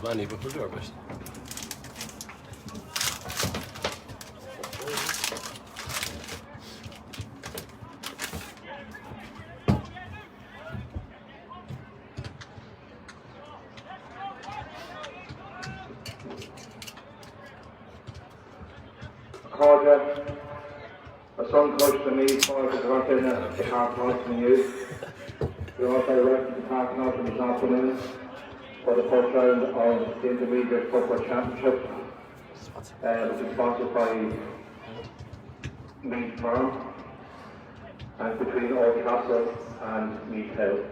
as many, but we'll do our best. A son coach to Meath, for the work in the half night from you. We also welcome the half night from this afternoon for the first round of the Intermediate Football Championship, which is sponsored by Meath Farm and between Oldcastle and Meath Hill.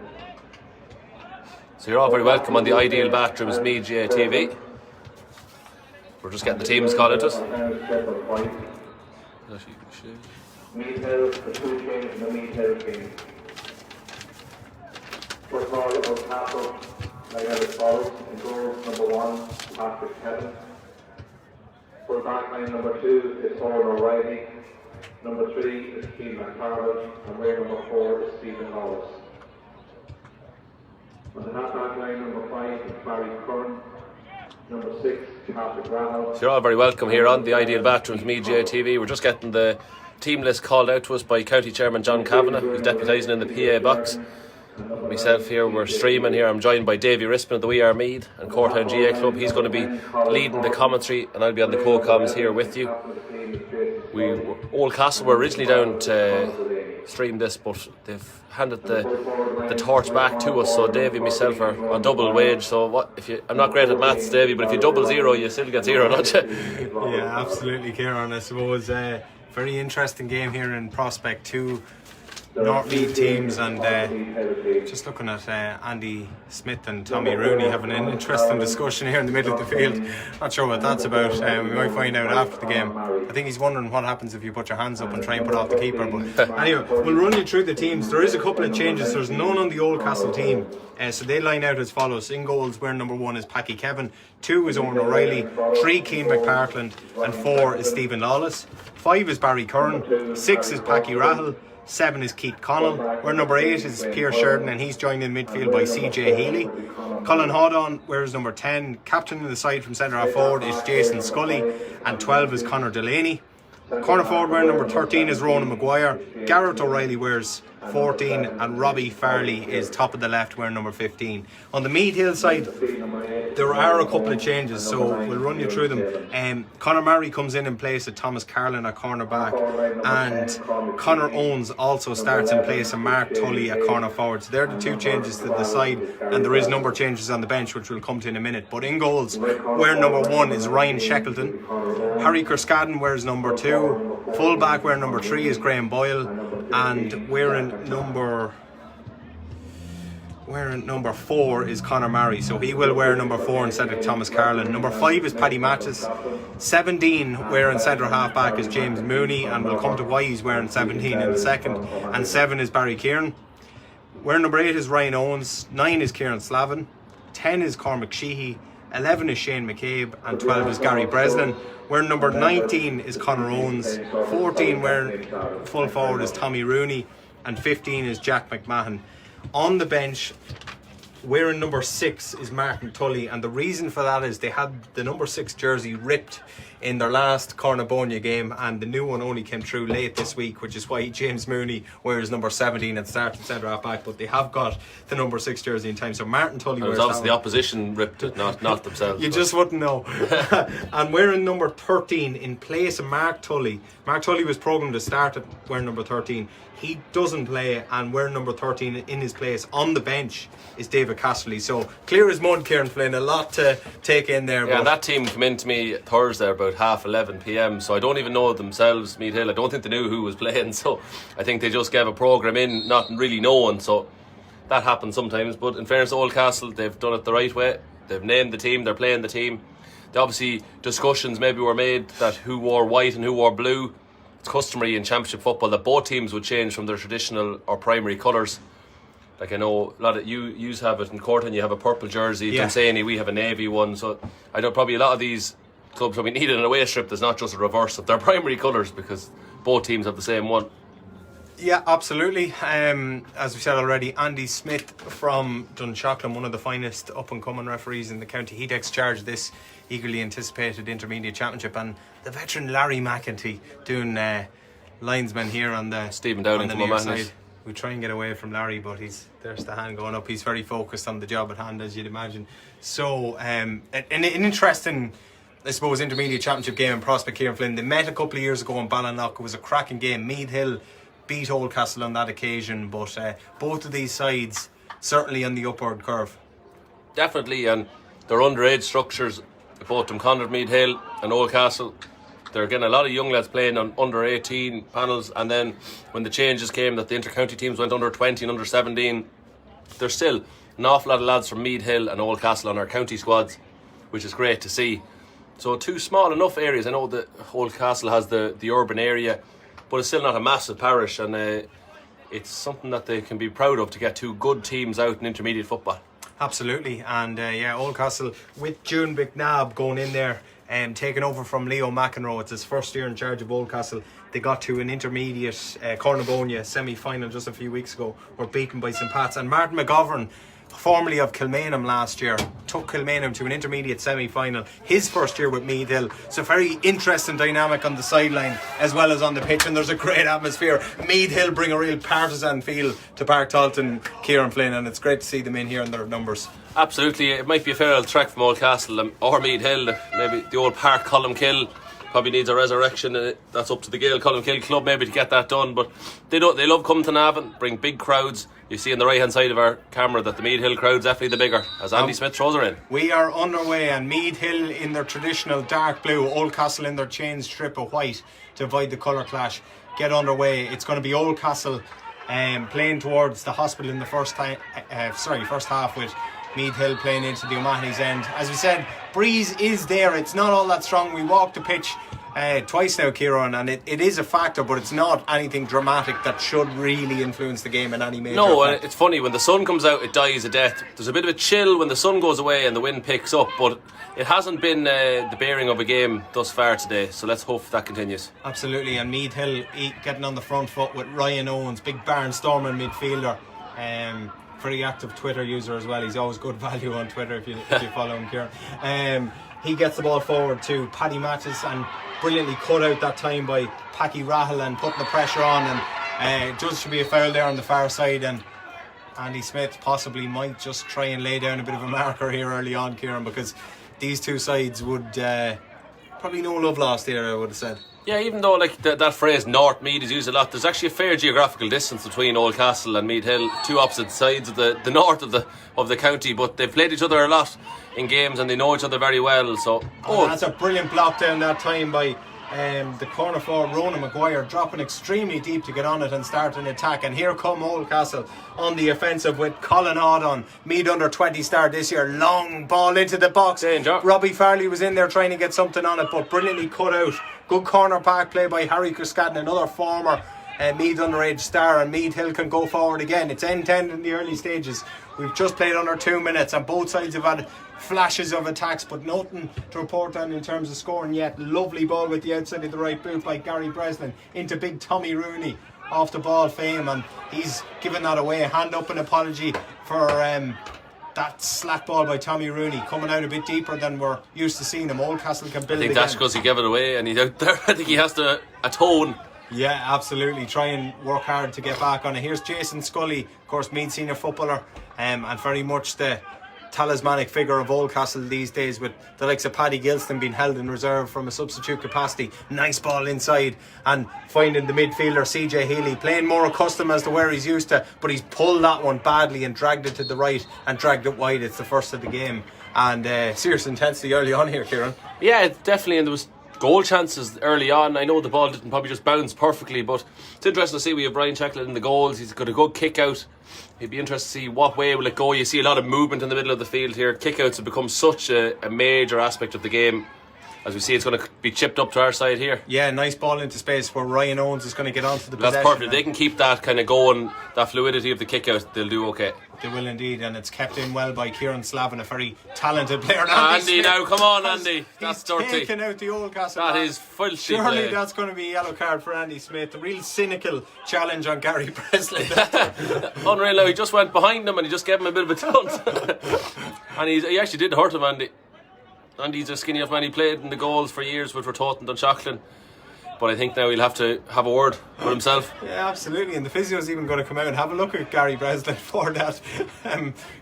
So you're all very welcome on the Ideal Bathrooms Meade TV. We're just getting the teams called into us. Meath Hill, the two changes in the Meath Hill team. First of all, Oldcastle, I got as follows. In goal, number 1, Patrick Kevin. For back line, number 2 is Owen O'Reilly. Number 3 is Keane McFarland. And way number 4 is Stephen Lawless. On the half back line, number 5 is Barry Curran. Number 6, Patrick Rahal. So you're all very welcome here on the Ideal Bathrooms Meade TV. We're just getting the team list called out to us by County Chairman John Kavanagh, who's deputising in the PA box. Myself here, we're streaming here. I'm joined by Davy Rispin of the We Are Meade and Courtown GA Club. He's going to be leading the commentary, and I'll be on the co-coms here with you. Oldcastle were originally down to stream this, but they've handed the torch back to us. So Davy and myself are on double wage. So what if you? I'm not great at maths, Davy, but if you double zero, you still get zero, don't you? Yeah, absolutely, Kieran. I suppose very interesting game here in Prospect 2. North Meath teams, and just looking at Andy Smith and Tommy Rooney having an interesting discussion here in the middle of the field. Not sure what that's about. We might find out after the game. I think he's wondering what happens if you put your hands up and try and put off the keeper. But anyway, we'll run you through the teams. There is a couple of changes. There's none on the Oldcastle team, so they line out as follows. In goals, where number 1 is Packy Kevin, 2 is Owen O'Reilly, 3 Keane McPartland, and 4 is Stephen Lawless. 5 is Barry Curran, 6 is Packy Rahal, 7 is Keith Connell, where number 8 is Pierre Sheridan, and he's joined in midfield by CJ Healy. Colin Hawdon wears number 10. Captain of the side from centre half forward is Jason Scully, and 12 is Conor Delaney. Corner forward wearing number 13 is Ronan Maguire. Garrett O'Reilly wears 14, and Robbie Farley is top of the left wearing number 15. On the Meade Hill side, there are a couple of changes, so we'll run you through them. Conor Murray comes in place of Thomas Carlin at cornerback, and Conor Owens also starts in place of Mark Tully at corner forward. So they're the two changes to the side, and there is number changes on the bench, which we'll come to in a minute. But in goals, wearing number 1 is Ryan Shackleton. Harry Kerskaden wears number 2. Full back wearing number 3 is Graham Boyle, and wearing number 4 is Conor Murray, so he will wear number 4 instead of Thomas Carlin. Number 5 is Paddy Mattis. 17 wearing centre half back is James Mooney, and we'll come to why he's wearing 17 in a second. And 7 is Barry Kieran. Wearing number 8 is Ryan Owens. 9 is Kieran Slavin. 10 is Cormac Sheehy. 11 is Shane McCabe, and 12 is Gary Breslin. Wearing number 19 is Conor Owens. 14 wearing full forward is Tommy Rooney, and 15 is Jack McMahon. On the bench, wearing number 6 is Martin Tully, and the reason for that is they had the number 6 jersey ripped in their last Cornabonia game, and the new one only came through late this week, which is why James Mooney wears number 17 and starts centre half back. But they have got the number 6 jersey in time, so Martin Tully wears that. Obviously the opposition ripped it, not themselves. You just wouldn't know. And wearing number 13 in place of Mark Tully. Mark Tully was programmed to start at wearing number 13. He doesn't play, and wearing number 13 in his place on the bench is David Casterly. So clear as mud, Kieran Flynn. A lot to take in there. Yeah, and that team came in to me Thursday about 11:30 p.m. So I don't even know themselves, Meath Hill. I don't think they knew who was playing. So I think they just gave a programme in, not really knowing. So that happens sometimes. But in fairness to Oldcastle, they've done it the right way. They've named the team. They're playing the team. Obviously, discussions maybe were made that who wore white and who wore blue. It's customary in championship football that both teams would change from their traditional or primary colours. Like I know a lot of you have it in Courtown, you have a purple jersey. Yeah. Dunsany, we have a navy one. So I know probably a lot of these clubs probably need an away strip that's not just a reverse of their primary colours, because both teams have the same one. Yeah, absolutely. As we said already, Andy Smith from Dunshaughlin, one of the finest up-and-coming referees in the county. He takes charge of this eagerly anticipated intermediate championship, and the veteran Larry McEntee doing linesman here on the Stephen Downing on the from near O'Mahony's. side. We try and get away from Larry, but there's the hand going up. He's very focused on the job at hand, as you'd imagine. So, an interesting, I suppose, intermediate championship game in Prospect here in Flynn. They met a couple of years ago in Ballinlough. It was a cracking game. Meade Hill beat Oldcastle on that occasion, but both of these sides certainly on the upward curve. Definitely, and their underage structures, both Drumcondra, Meade Hill and Oldcastle, they're getting a lot of young lads playing on under 18 panels, and then when the changes came that the inter-county teams went under 20 and under 17, there's still an awful lot of lads from Meade Hill and Oldcastle on our county squads, which is great to see. So two small enough areas. I know that Oldcastle has the urban area, but it's still not a massive parish, and it's something that they can be proud of, to get two good teams out in intermediate football. Absolutely, and Oldcastle with June McNabb going in there and taking over from Leo McEnroe. It's his first year in charge of Oldcastle. They got to an intermediate Cornabonia semi-final just a few weeks ago, were beaten by St. Pat's, and Martin McGovern, formerly of Kilmainham last year, took Kilmainham to an intermediate semi-final, his first year with Meade Hill. So very interesting dynamic on the sideline as well as on the pitch, and there's a great atmosphere. Meade Hill bring a real partisan feel to Park Talton, Kieran Flynn, and it's great to see them in here in their numbers. Absolutely, it might be a fair old trek from Oldcastle or Meade Hill. Maybe the old Park Columkill probably needs a resurrection. That's up to the Gael Columkill club maybe to get that done, but they love coming to Navan, bring big crowds. You see on the right hand side of our camera that the Meade Hill crowd's definitely the bigger, as Andy Smith throws her in. We are underway, and Meade Hill in their traditional dark blue, Oldcastle in their chain strip of white to avoid the colour clash, get underway. It's going to be Oldcastle playing towards the hospital in the first half, with Meade Hill playing into the O'Mahony's end. As we said, breeze is there, it's not all that strong. We walked the pitch twice now, Kieran, and it is a factor, but it's not anything dramatic that should really influence the game in any major effect. It's funny, when the sun comes out it dies a death. There's a bit of a chill when the sun goes away and the wind picks up, but it hasn't been the bearing of a game thus far today, so let's hope that continues. Absolutely, and Meade Hill getting on the front foot with Ryan Owens, big barnstorming midfielder, very active Twitter user as well. He's always good value on Twitter if you follow him, Kieran. He gets the ball forward to Paddy Mattis, and brilliantly cut out that time by Packy Rahal and putting the pressure on, and just should be a foul there on the far side, and Andy Smith possibly might just try and lay down a bit of a marker here early on, Kieran, because these two sides would probably no love lost here, I would have said. Yeah, even though that phrase North Meade is used a lot, there's actually a fair geographical distance between Oldcastle and Meade Hill, two opposite sides of the north of the county, but they've played each other a lot in games and they know each other very well. So that's a brilliant block down that time by the corner forward Ronan Maguire, dropping extremely deep to get on it and start an attack. And here come Oldcastle on the offensive with Colin Audon, Meade under 20 star this year, long ball into the box. Danger. Robbie Farley was in there trying to get something on it, but brilliantly cut out. Good corner back play by Harry Cuscadden, another former Meade underage star, and Meade Hill can go forward again. It's end-to-end in the early stages. We've just played under 2 minutes and both sides have had flashes of attacks, but nothing to report on in terms of scoring yet. Lovely ball with the outside of the right boot by Gary Breslin into big Tommy Rooney, off the ball fame, and he's given that away. Hand up an apology for that slack ball by Tommy Rooney, coming out a bit deeper than we're used to seeing him. Oldcastle can build I think again. that's because he gave it away and he's out there. I think he has to atone. Yeah, absolutely. Try and work hard to get back on it. Here's Jason Scully, of course, Meade senior footballer, and very much the talismanic figure of Oldcastle these days, with the likes of Paddy Gilston being held in reserve from a substitute capacity. Nice ball inside and finding the midfielder CJ Healy, playing more accustomed as to where he's used to, but he's pulled that one badly and dragged it to the right and dragged it wide. It's the first of the game, and serious intensity early on here, Kieran. Yeah, definitely, and there was goal chances early on. I know the ball didn't probably just bounce perfectly, but it's interesting to see we have Brian Checklet in the goals. He's got a good kick out. It'd be interesting to see what way will it go. You see a lot of movement in the middle of the field here. Kickouts have become such a major aspect of the game. as we see, it's going to be chipped up to our side here. Yeah, nice ball into space where Ryan Owens is going to get onto the possession. That's perfect. If they can keep that kind of going, that fluidity of the kick out, they'll do okay. They will indeed, and it's kept in well by Kieran Slavin, a very talented player. Andy now, come on Andy, that's dirty. He's taken out the Oldcastle. That is filthy. Surely play. That's going to be a yellow card for Andy Smith. A real cynical challenge on Gary Breslin. Unreal now, he just went behind him and he just gave him a bit of a taunt. And he actually did hurt him, Andy. Andy's a skinny enough man, he played in the goals for years with Rotort and Dunshaughlin. But I think now he'll have to have a word with himself. Yeah, absolutely. And the physio's even going to come out and have a look at Gary Breslin for that.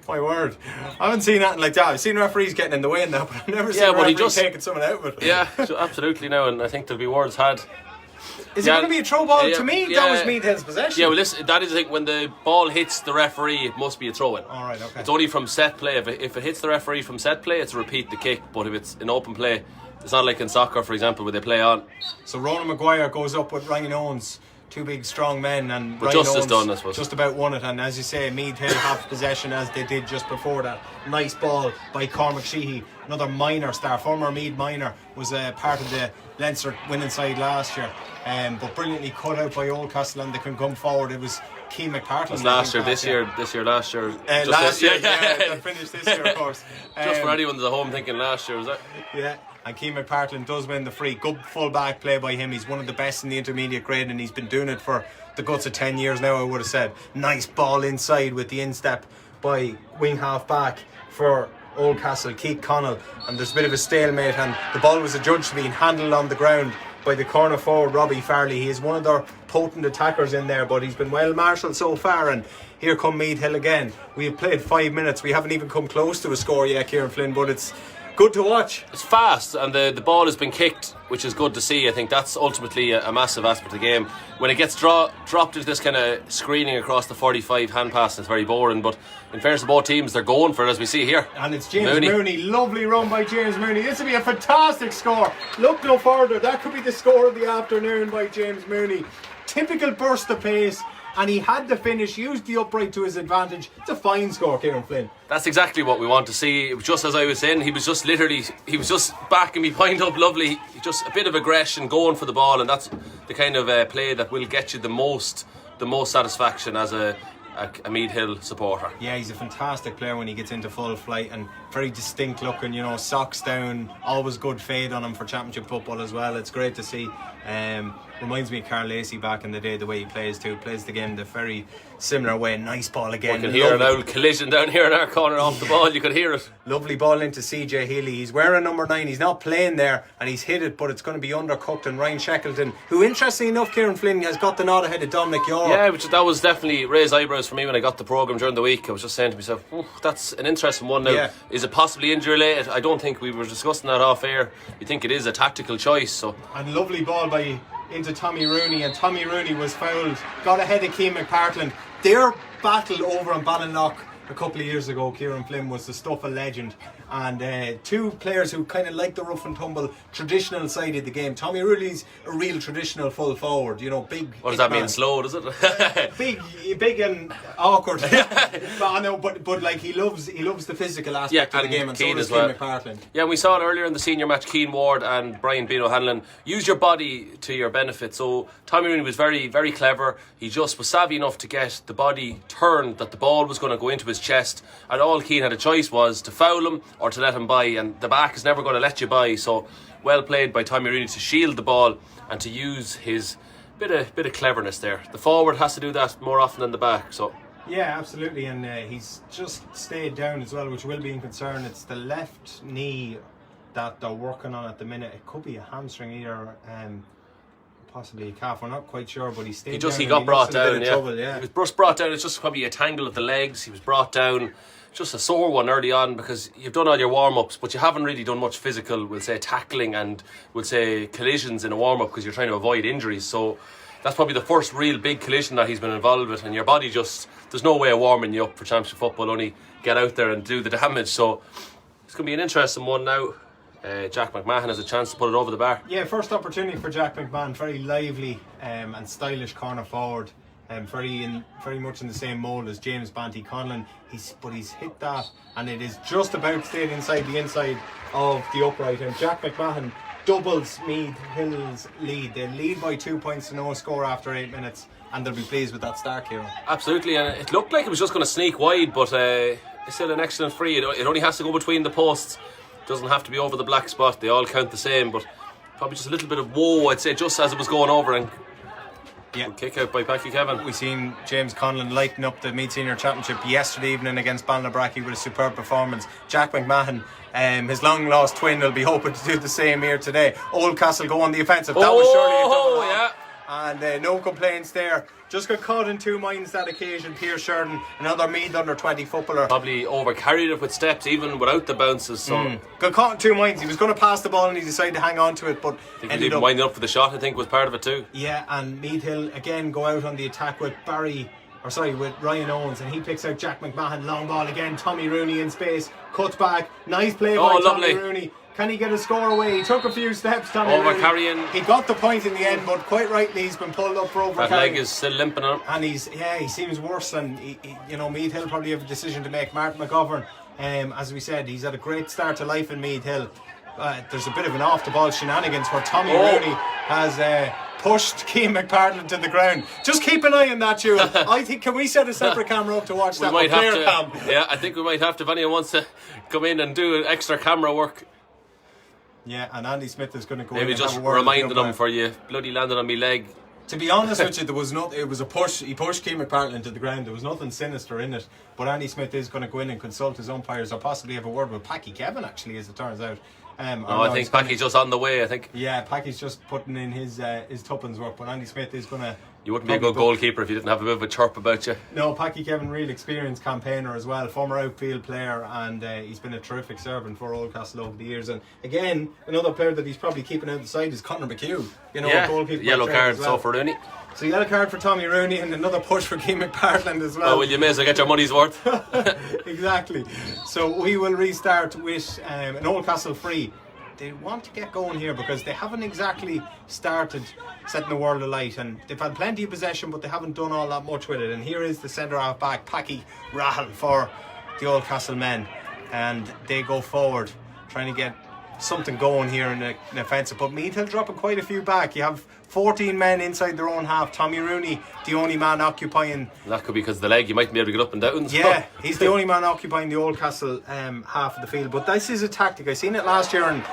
My word. I haven't seen anything like that. I've seen referees getting in the way now, but I've never seen a referee taking someone out with it. Yeah, absolutely now. And I think there'll be words had. Is it going to be a throw ball? To me, that was Meath Hill's possession. Yeah, well, that is the thing. When the ball hits the referee, it must be a throw-in. All right, okay. It's only from set play. If it hits the referee from set play, it's a repeat the kick. But if it's in open play, it's not like in soccer, for example, where they play on. So Ronan Maguire goes up with Ryan Owens, two big strong men, and but Ryan justice Owens done, I suppose. Just about won it. And as you say, Meath Hill have possession as they did just before that. Nice ball by Cormac Sheehy, another minor star, former Meade minor, was a part of the Leinster winning side last year. But brilliantly cut out by Oldcastle, and they can come forward. It was Keane McPartlin. It was last year, last year. Last year, that finished this year, of course. Just for anyone that's at home thinking last year, was that? Yeah, and Keane McPartlin does win the free. Good full back play by him. He's one of the best in the intermediate grade, and he's been doing it for the guts of 10 years now, I would have said. Nice ball inside with the instep by wing half back for Oldcastle, Keith Connell, and there's a bit of a stalemate, and the ball was adjudged to being handled on the ground by the corner forward Robbie Farley. He is one of their potent attackers in there, but he's been well marshalled so far. And here come Meath Hill again. We have played 5 minutes. We haven't even come close to a score yet, Kieran Flynn, but it's good to watch. It's fast, and the ball has been kicked, which is good to see. I think that's ultimately a massive aspect of the game. When it gets dropped into this kind of screening across the 45 hand pass, it's very boring, but in fairness to both teams, they're going for it, as we see here. And it's James Mooney. Lovely run by James Mooney. This will be a fantastic score. Look no further. That could be the score of the afternoon by James Mooney. Typical burst of pace, and he had the finish, used the upright to his advantage. It's a fine score, Kieran Flynn. That's exactly what we want to see. It was just as I was saying, he was just backing me point up lovely. Just a bit of aggression, going for the ball, and that's the kind of play that will get you the most satisfaction as a Meath Hill supporter. Yeah, he's a fantastic player when he gets into full flight, and very distinct looking, socks down, always good fade on him for championship football as well. It's great to see. Reminds me of Carl Lacey back in the day, the way he plays the game the very similar way. Nice ball again. You can hear an old collision down here in our corner off the ball, you could hear it. Lovely ball into CJ Healy. He's wearing number 9, he's not playing there, and he's hit it, but it's going to be undercooked. And Ryan Shackleton, who interestingly enough, Kieran Flynn, has got the nod ahead of Dominic Yoro. Yeah, that was definitely raised eyebrows for me when I got the programme during the week. I was just saying to myself, that's an interesting one now. Yeah. Is it possibly injury related? I don't think we were discussing that off air. You think it is a tactical choice. So. And lovely ball into Tommy Rooney, and Tommy Rooney was fouled, got ahead of Keane McPartlin. Their battle over on Ballinlough a couple of years ago, Kieran Flynn, was the stuff of legend, and two players who kind of like the rough and tumble traditional side of the game. Tommy Rooney's a real traditional full forward, big. What does that mean? Slow, does it? big and awkward. But I know, but like he loves the physical aspect of the game, and so does Keane McPartlin. Yeah, we saw it earlier in the senior match. Keane Ward and Brian Bean O'Hanlon, use your body to your benefit. So Tommy Rooney was very, very clever. He just was savvy enough to get the body turned that the ball was going to go into his chest, and all Keane had a choice was to foul him or to let him by, and the back is never going to let you by. So well played by Tommy Rooney to shield the ball and to use his bit of cleverness there. The forward has to do that more often than the back. So yeah, absolutely, and he's just stayed down as well, which will be in concern. It's the left knee that they're working on at the minute. It could be a hamstring either, possibly a calf, we're not quite sure, but he stayed down. He got brought down, trouble, He was just brought down. It's just probably a tangle of the legs. He was brought down. Just a sore one early on, because you've done all your warm-ups, but you haven't really done much physical, we'll say, tackling and we'll say collisions in a warm-up, because you're trying to avoid injuries. So that's probably the first real big collision that he's been involved with, and your body just, there's no way of warming you up for championship football, only get out there and do the damage. So it's going to be an interesting one now. Jack McMahon has a chance to put it over the bar. Yeah, first opportunity for Jack McMahon. Very lively and stylish corner forward. Very much in the same mould as James Banty Conlon. But he's hit that, and it is just about stayed inside the inside of the upright. And Jack McMahon doubles Meade Hill's lead. They lead by 2 points to no score after 8 minutes, and they'll be pleased with that start, Kieran. Absolutely, and it looked like it was just going to sneak wide, but it's still an excellent free. It only has to go between the posts. It doesn't have to be over the black spot. They all count the same, but probably just a little bit of woe, I'd say, just as it was going over, and kick out by Packy Kevin. We seen James Conlon lighten up the Meath Senior Championship yesterday evening against Ballinabrakey with a superb performance. Jack McMahon, his long lost twin, will be hoping to do the same here today. Oldcastle go on the offensive. That was surely a double yeah. And no complaints there. Just got caught in two minds that occasion. Pierce Sheridan, another Meath under 20 footballer, probably overcarried it with steps even without the bounces. So got caught in two minds. He was going to pass the ball and he decided to hang on to it, but I think he was winding up for the shot. I think was part of it too. Yeah, and Meath Hill again go out on the attack with with Ryan Owens, and he picks out Jack McMahon. Long ball again. Tommy Rooney in space, cuts back. Nice play by lovely. Tommy Rooney. Can he get a score away? He took a few steps, Tommy over carrying. Rooney. He got the point in the end, but quite rightly he's been pulled up for over that carrying. leg is still limping on him. And he seems worse, and Meath Hill probably have a decision to make. Martin McGovern, as we said, he's had a great start to life in Meath Hill. There's a bit of an off the ball shenanigans where Tommy Rooney has pushed Keane McPartland to the ground. Just keep an eye on that, Jewel. I think, can we set a separate camera up to watch that? We might have to. Yeah, I think we might have to, if anyone wants to come in and do extra camera work. Yeah, and Andy Smith is going to go maybe in just and have a word reminding with him for you bloody landed on me leg. To be honest with you, it was a push. He pushed Keane McPartland to the ground. There was nothing sinister in it, but Andy Smith is going to go in and consult his umpires, or possibly have a word with Packy Kevin, actually, as it turns out. I think Packy's just on the way, I think. Yeah, Packy's just putting in his tuppence work, but Andy Smith is going to... You wouldn't be a good goalkeeper if you didn't have a bit of a chirp about you. No, Packy Kevin, real experienced campaigner as well, former outfield player, and he's been a terrific servant for Oldcastle over the years. And again, another player that he's probably keeping out the side is Conor McHugh. A goalkeeper. Yellow card well. for Rooney. So yellow card for Tommy Rooney and another push for Keane McPartland as well. Oh, well, you may as well get your money's worth. Exactly. So we will restart with an Oldcastle free. They want to get going here because they haven't exactly started setting the world alight, and they've had plenty of possession, but they haven't done all that much with it. And here is the centre half back, Packy Rahal, for the Oldcastle men, and they go forward trying to get something going here in an offensive. But Meath Hill dropping quite a few back. You have 14 men inside their own half. Tommy Rooney, the only man occupying. That could be because of the leg. You might be able to get up and down. Yeah, he's the only man occupying the Oldcastle half of the field. But this is a tactic. I seen it last year in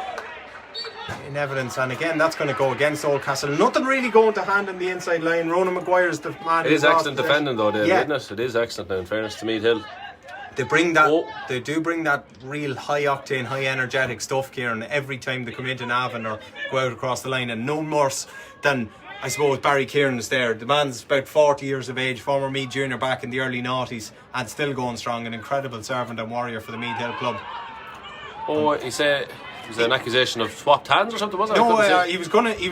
evidence, and again that's going to go against Oldcastle. Nothing really going to hand in the inside line. Ronan Maguire's the man. It is excellent defending though, Dave, isn't it? It is excellent now, in fairness to Meath Hill. They do bring that real high octane, high energetic stuff, Kieran, every time they come into Navan or go out across the line, and no worse than, I suppose, Barry Kieran's there. The man's about 40 years of age, former Meath junior back in the early noughties, and still going strong, an incredible servant and warrior for the Meath Hill club. He said it was an accusation of swapped hands or something, wasn't it? No, he was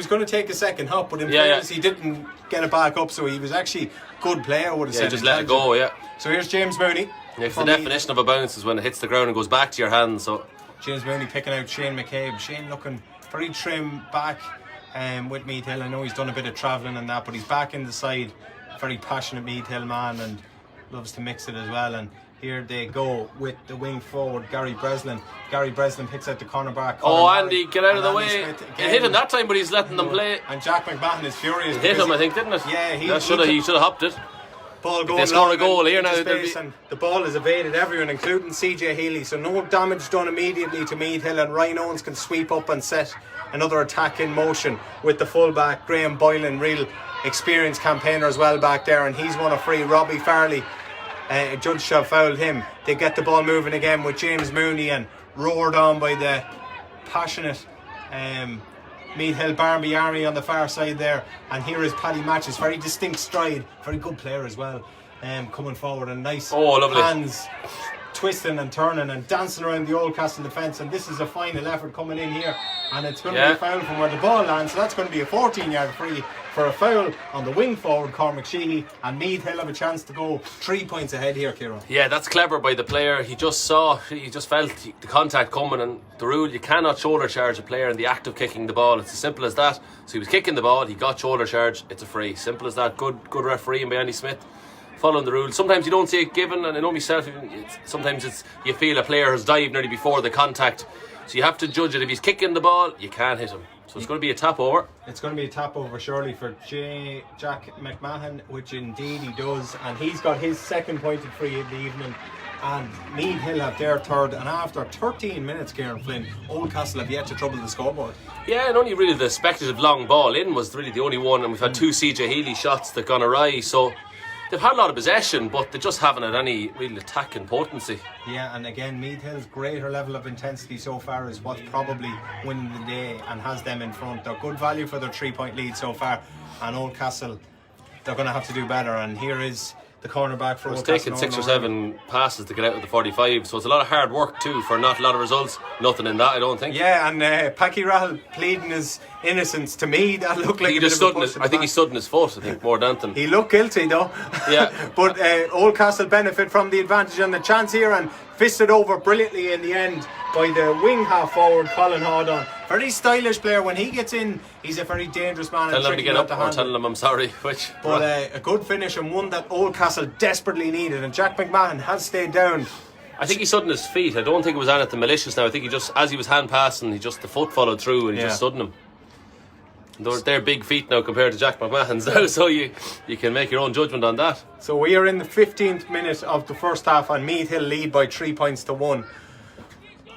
gonna take a second hop, but in fairness he didn't get it back up, so he was actually good player, I would have said. Just let it go, yeah. So here's James Mooney. It's the definition of a bounce is when it hits the ground and goes back to your hand. So James Mooney picking out Shane McCabe. Shane looking very trim back with Meath Hill. I know he's done a bit of travelling and that, but he's back in the side. Very passionate Meath Hill man and loves to mix it as well. And here they go with the wing forward, Gary Breslin. Gary Breslin picks out the cornerback. Andy, get out of the way. He hit him that time, but he's letting them play. And Jack McMahon is furious. He hit him, I think, didn't it? Yeah, he should have hopped it. Ball going they score a goal here now. And the ball has evaded everyone, including CJ Healy. So no damage done immediately to Meath Hill, and Ryan Owens can sweep up and set another attack in motion with the fullback Graham Boylan, real experienced campaigner as well back there, and he's won a free. Robbie Farley, judge shall foul him. They get the ball moving again with James Mooney, and roared on by the passionate Meath Hill Barnby Army on the far side there. And here is Paddy Matches, very distinct stride, very good player as well, coming forward, and nice hands twisting and turning and dancing around the Oldcastle defence. And this is a final effort coming in here, and it's going to be a foul from where the ball lands, so that's going to be a 14-yard free for a foul on the wing forward Cormac Sheehy, and Meath Hill have a chance to go 3 points ahead here, Kieran. Yeah, that's clever by the player. He just felt the contact coming, and the rule, you cannot shoulder charge a player in the act of kicking the ball. It's as simple as that. So he was kicking the ball, he got shoulder charge, it's a free. Simple as that. Good refereeing by Andy Smith, following the rules. Sometimes you don't see it given, and I know myself, sometimes you feel a player has dived nearly before the contact, So you have to judge it. If he's kicking the ball, you can't hit him. So it's going to be a tap over. It's going to be a tap over surely for Jack McMahon, which indeed he does. And he's got his second pointed free in the evening. And Meade Hill have their third. And after 13 minutes, Kieran Flynn, Oldcastle have yet to trouble the scoreboard. Yeah, and only really the speculative long ball in was really the only one. And we've had two CJ Healy shots that gone awry. So they've had a lot of possession, but they just haven't had any real attacking potency. Yeah, and again, Meath Hill's greater level of intensity so far is what's probably winning the day and has them in front. They're good value for their 3-point lead so far, and Oldcastle, they're going to have to do better. And here is the cornerback for It's Oldcastle. taken 6 or 7 passes to get out of the 45, so it's a lot of hard work too for not a lot of results. Nothing in that, I don't think. Yeah, and Packy Rahal pleading his innocence to me. That looked like I think he stood in his foot, I think, more than anything. He looked guilty though. Yeah. But Oldcastle benefit from the advantage and the chance here and fisted over brilliantly in the end by the wing half forward Colin Hawdon. Very stylish player. When he gets in, he's a very dangerous man. Tell him to get up or tell him I'm sorry. But a good finish and one that Oldcastle desperately needed, and Jack McMahon has stayed down. I think he stood on his feet. I don't think it was anything malicious now. I think he just, as he was hand passing, the foot followed through and he just stood on him. They're big feet now compared to Jack McMahon's now, so you can make your own judgment on that. So we are in the 15th minute of the first half and Meath Hill lead by 3 points to 1.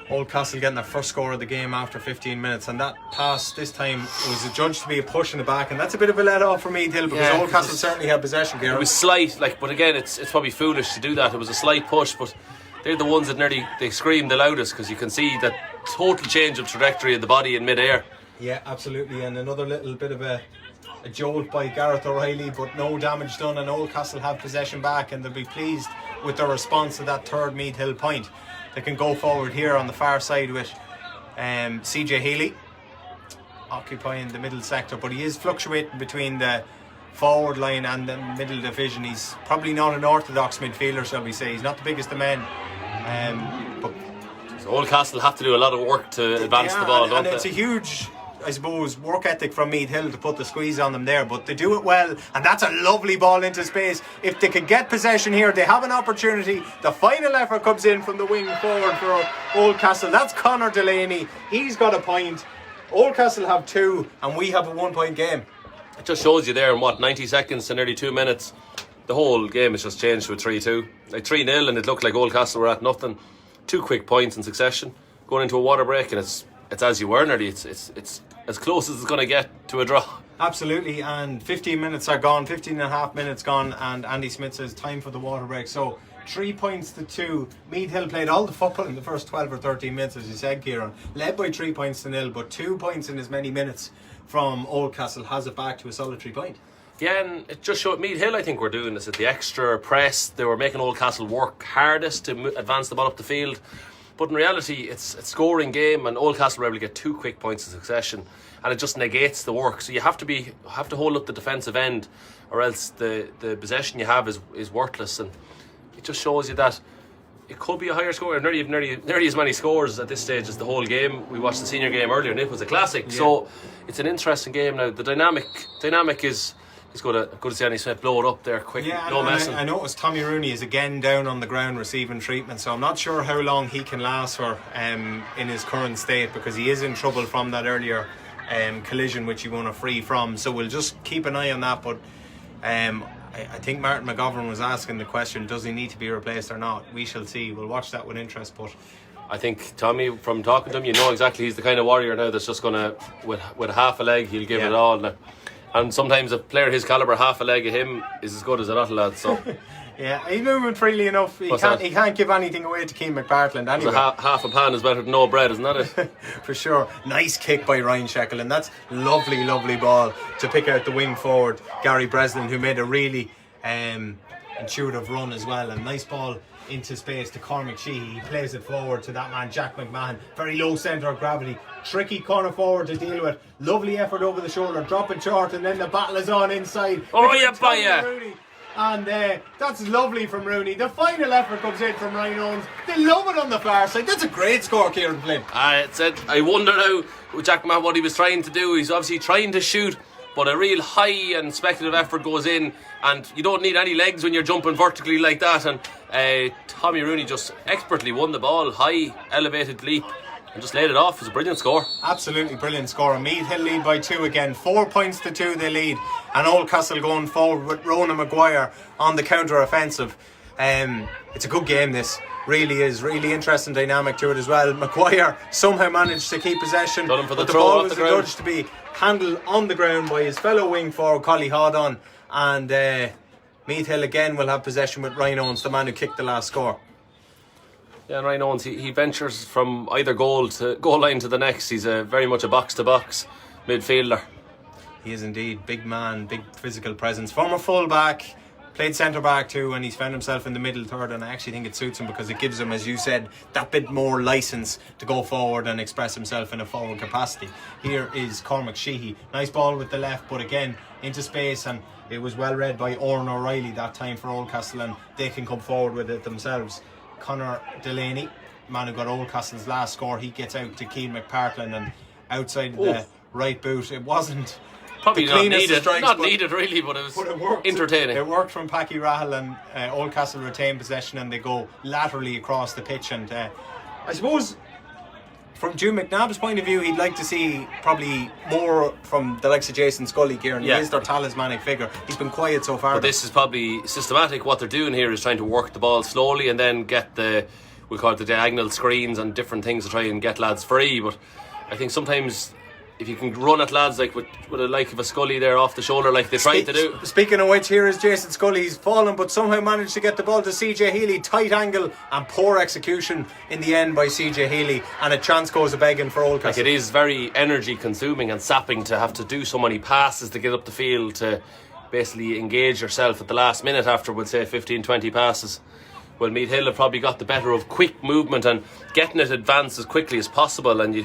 Oldcastle getting their first score of the game after 15 minutes, and that pass this time was adjudged to be a push in the back, and that's a bit of a let off for Meath Hill because Oldcastle certainly had possession. It was slight, but again it's probably foolish to do that. It was a slight push, but they're the ones that they scream the loudest because you can see that total change of trajectory of the body in mid-air. Yeah, absolutely, and another little bit of a jolt by Gareth O'Reilly, but no damage done, and Oldcastle have possession back, and they'll be pleased with their response to that third Meath Hill point. They can go forward here on the far side with CJ Healy occupying the middle sector, but he is fluctuating between the forward line and the middle division. He's probably not an orthodox midfielder, shall we say. He's not the biggest of men, but so Oldcastle have to do a lot of work to advance the ball, don't they? And it's a huge, I suppose, work ethic from Meath Hill to put the squeeze on them there, but they do it well, and that's a lovely ball into space. If they can get possession here, they have an opportunity. The final effort comes in from the wing forward for Oldcastle. That's Conor Delaney. He's got a point. Oldcastle have 2 and we have a 1-point game. It just shows you there in 90 seconds to nearly 2 minutes, the whole game has just changed to a 3-2, like 3-0, and it looked like Oldcastle were at nothing. 2 quick points in succession, going into a water break, and it's as you were nearly. It's as close as it's going to get to a draw. Absolutely, and 15 minutes are gone, 15 and a half minutes gone, and Andy Smith says time for the water break. So 3 points to 2. Meath Hill played all the football in the first 12 or 13 minutes, as you said, Kieran. Led by 3 points to 0, but 2 points in as many minutes from Oldcastle has it back to a solid 3 point. Yeah, and it just showed Meath Hill, I think, were doing this at the extra press. They were making Oldcastle work hardest to advance the ball up the field. But in reality, it's a scoring game, and Oldcastle were able to get 2 quick points in succession, and it just negates the work. So you have to hold up the defensive end, or else the possession you have is worthless. And it just shows you that it could be a higher score, nearly as many scores at this stage as the whole game. We watched the senior game earlier, and it was a classic. Yeah. So it's an interesting game now. The dynamic is. He's good to see Andy Smith blow it up there quick, no messing. I noticed Tommy Rooney is again down on the ground receiving treatment, so I'm not sure how long he can last for in his current state, because he is in trouble from that earlier collision which he won a free from. So we'll just keep an eye on that. But I think Martin McGovern was asking the question, does he need to be replaced or not? We shall see. We'll watch that with interest. But I think Tommy, from talking to him, you know exactly he's the kind of warrior now that's just going to, with half a leg, he'll give it all now. And sometimes a player his calibre, half a leg of him is as good as a lot of lads. So yeah, he's moving freely enough. He can't give anything away to Keane McPartland anyway. Half a pan is better than no bread, isn't that it? For sure. Nice kick by Ryan Sheckle, and that's lovely ball to pick out the wing forward Gary Breslin, who made a really intuitive run as well. And nice ball into space to Cormac Sheehy. He plays it forward to that man Jack McMahon. Very low centre of gravity. Tricky corner forward to deal with. Lovely effort over the shoulder, dropping short, and then the battle is on inside. Oh yeah, by And that's lovely from Rooney. The final effort comes in from Ryan Owens. They love it on the far side. That's a great score, Kieran Flynn. I wonder now with Jack McMahon what he was trying to do. He's obviously trying to shoot, but a real high and speculative effort goes in, and you don't need any legs when you're jumping vertically like that. And Tommy Rooney just expertly won the ball, high elevated leap, and just laid it off. It was a brilliant score. Absolutely brilliant score. Meath Hill lead by 2 again. 4 points to 2 they lead. And Oldcastle going forward with Ronan Maguire on the counter-offensive. It's a good game, this. Really is. Really interesting dynamic to it as well. Maguire somehow managed to keep possession. Done him for the but throw ball off was the ground. adjudged to be handled on the ground by his fellow wing forward, Collie Hodon. And Meath Hill again will have possession with Ryan Owens, the man who kicked the last score. Yeah, and Ryan Owens, he ventures from either goal line to the next. He's very much a box-to-box midfielder. He is indeed. Big man, big physical presence. Former full-back, played centre-back too, and he's found himself in the middle third, and I actually think it suits him because it gives him, as you said, that bit more licence to go forward and express himself in a forward capacity. Here is Cormac Sheehy. Nice ball with the left, but again, into space, and it was well read by Oran O'Reilly that time for Oldcastle, and they can come forward with it themselves. Conor Delaney, man who got Oldcastle's last score, he gets out to Keane McPartland, and outside the right boot, it wasn't probably the not cleanest needed. of strikes, Not but needed really, but it worked. entertaining. It worked from Packy Rahal, and Oldcastle retain possession, and they go laterally across the pitch. And I suppose from June McNabb's point of view, he'd like to see probably more from the likes of Jason Scully here, and he is their talismanic figure. He's been quiet so far. But this is probably systematic. What they're doing here is trying to work the ball slowly and then get we call it the diagonal screens and different things to try and get lads free. But I think sometimes if you can run at lads like with a like of a Scully there off the shoulder like they tried to do. Speaking of which, here is Jason Scully. He's fallen but somehow managed to get the ball to CJ Healy. Tight angle and poor execution in the end by CJ Healy, and a chance goes a begging for Oldcastle. Like, it is very energy consuming and sapping to have to do so many passes to get up the field to basically engage yourself at the last minute after, we'll say, 15-20 passes. Well, Meath Hill have probably got the better of quick movement and getting it advanced as quickly as possible, and you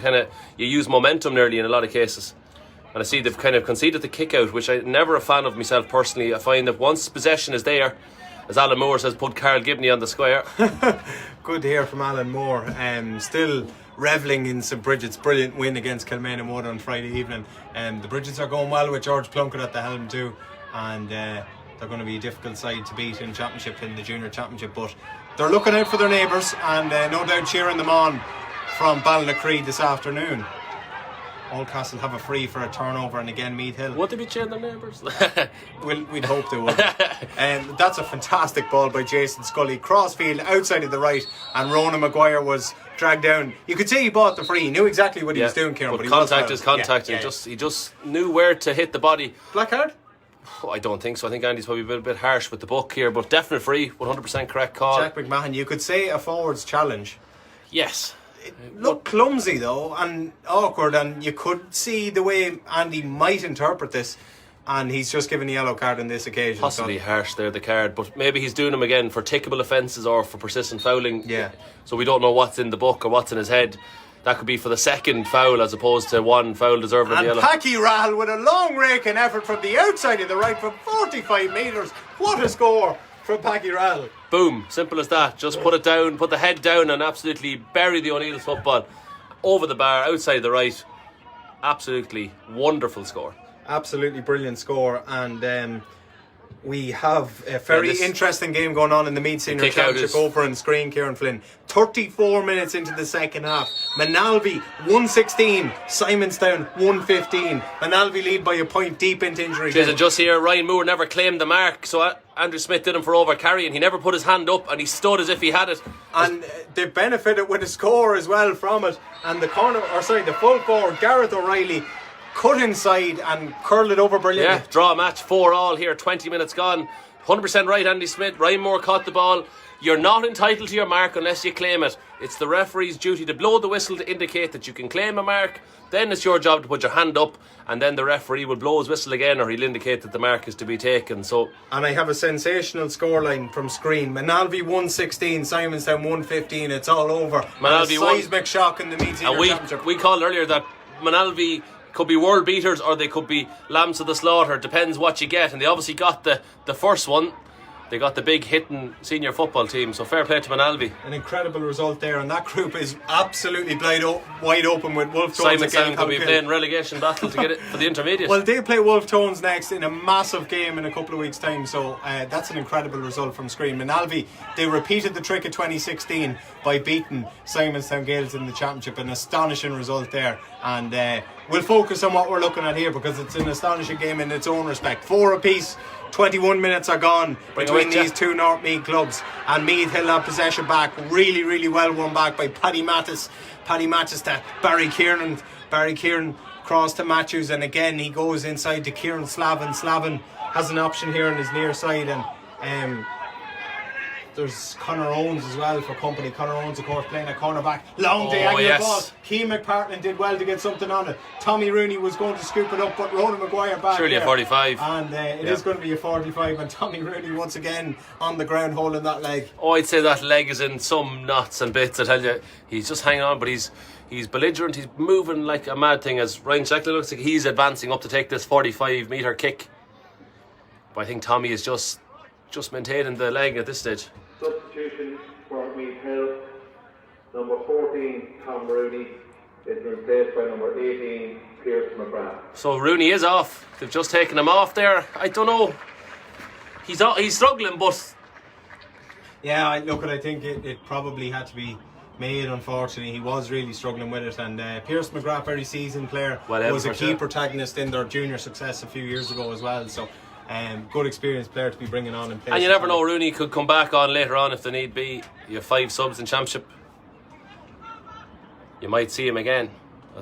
use momentum nearly in a lot of cases. And I see they've kind of conceded the kick out, which I'm never a fan of myself personally. I find that once possession is there, as Alan Moore says, put Carl Gibney on the square. Good to hear from Alan Moore. Still revelling in St Bridget's brilliant win against Kilmainham Wood on Friday evening. The Bridgets are going well with George Plunkett at the helm too, and they're going to be a difficult side to beat in the junior championship, but they're looking out for their neighbours, and no doubt cheering them on from Ballinacree this afternoon. Oldcastle have a free for a turnover, and again Meath Hill. Would they be cheering their neighbours? We'd hope they would. That's a fantastic ball by Jason Scully. Crossfield outside of the right, and Ronan Maguire was dragged down. You could see he bought the free. He knew exactly what he was doing, Kieran. But contact is contact. Yeah. He just knew where to hit the body. Black card? I don't think so. I think Andy's probably a bit harsh with the book here, but definite free, 100% correct call. Jack McMahon, you could say a forward's challenge. Yes. It looked clumsy though, and awkward, and you could see the way Andy might interpret this, and he's just given a yellow card on this occasion. Possibly harsh there, the card, but maybe he's doing them again for tickable offences or for persistent fouling. Yeah. So we don't know what's in the book or what's in his head. That could be for the second foul as opposed to one foul deserving of the yellow. And Packy Rahal with a long raking effort from the outside of the right from 45 metres. What a score from Packy Rahal. Boom, simple as that. Just put it down, put the head down and absolutely bury the O'Neill's football over the bar, outside the right. Absolutely wonderful score. Absolutely brilliant score, and we have a very interesting game going on in the Meade Senior Championship over on screen, Kieran Flynn. 34 minutes into the second half. Manalby 116, Simonstown 115. Manalby lead by a point deep into injury. Jason, just here, Ryan Moore never claimed the mark, so Andrew Smith did him for over carrying. He never put his hand up and he stood as if he had it. And they benefited with a score as well from it. And the full forward, Gareth O'Reilly, cut inside and curled it over brilliantly. Yeah, draw match, 4-4 here, 20 minutes gone. 100% right, Andy Smith. Ryan Moore caught the ball. You're not entitled to your mark unless you claim it. It's the referee's duty to blow the whistle to indicate that you can claim a mark. Then it's your job to put your hand up, and then the referee will blow his whistle again, or he'll indicate that the mark is to be taken. So, and I have a sensational scoreline from screen. Manalby 116, Simonstown 115. It's all over. Manalby a seismic shock in the Meade Senior Championship. We called earlier that Manalby could be world beaters or they could be lambs of the slaughter. Depends what you get, and they obviously got the first one. They got the big hitting senior football team, so fair play to Manalby. An incredible result there, and that group is absolutely wide open with Wolf Tones. Simon again, Sound could be playing relegation battle to get it for the intermediate. Well, they play Wolf Tones next in a massive game in a couple of weeks' time, so that's an incredible result from Screen. Manalby, they repeated the trick of 2016 by beating Simon Sound Gales in the championship. An astonishing result there, and we'll focus on what we're looking at here because it's an astonishing game in its own respect. 4 apiece. 21 minutes are gone between these two North Meath clubs, and Meath Hill have possession back. Really, really well won back by Paddy Mattis. Paddy Mattis to Barry Kieran. Barry Kieran cross to Matthews, and again he goes inside to Kieran Slavin. Slavin has an option here on his near side, and there's Conor Owens as well for company. Conor Owens, of course, playing a cornerback. Long diagonal ball. Keane McPartlin did well to get something on it. Tommy Rooney was going to scoop it up, but Ronan Maguire back surely there. A 45. And it is going to be a 45, and Tommy Rooney once again on the ground holding that leg. Oh, I'd say that leg is in some knots and bits, I tell you. He's just hanging on, but he's belligerent. He's moving like a mad thing as Ryan Sheckler looks like he's advancing up to take this 45 metre kick. But I think Tommy is just maintaining the leg at this stage. Substitution for Meath Hill. Number 14, Tom Rooney, is replaced by number 18, Pierce McGrath. So Rooney is off. They've just taken him off there. I don't know. He's struggling, but yeah, I think it probably had to be made. Unfortunately, he was really struggling with it. And Pierce McGrath, very seasoned player, was a key protagonist in their junior success a few years ago as well. So. Good experienced player to be bringing on in place. And you never know, Rooney could come back on later on if the need be. You have 5 subs in championship. You might see him again.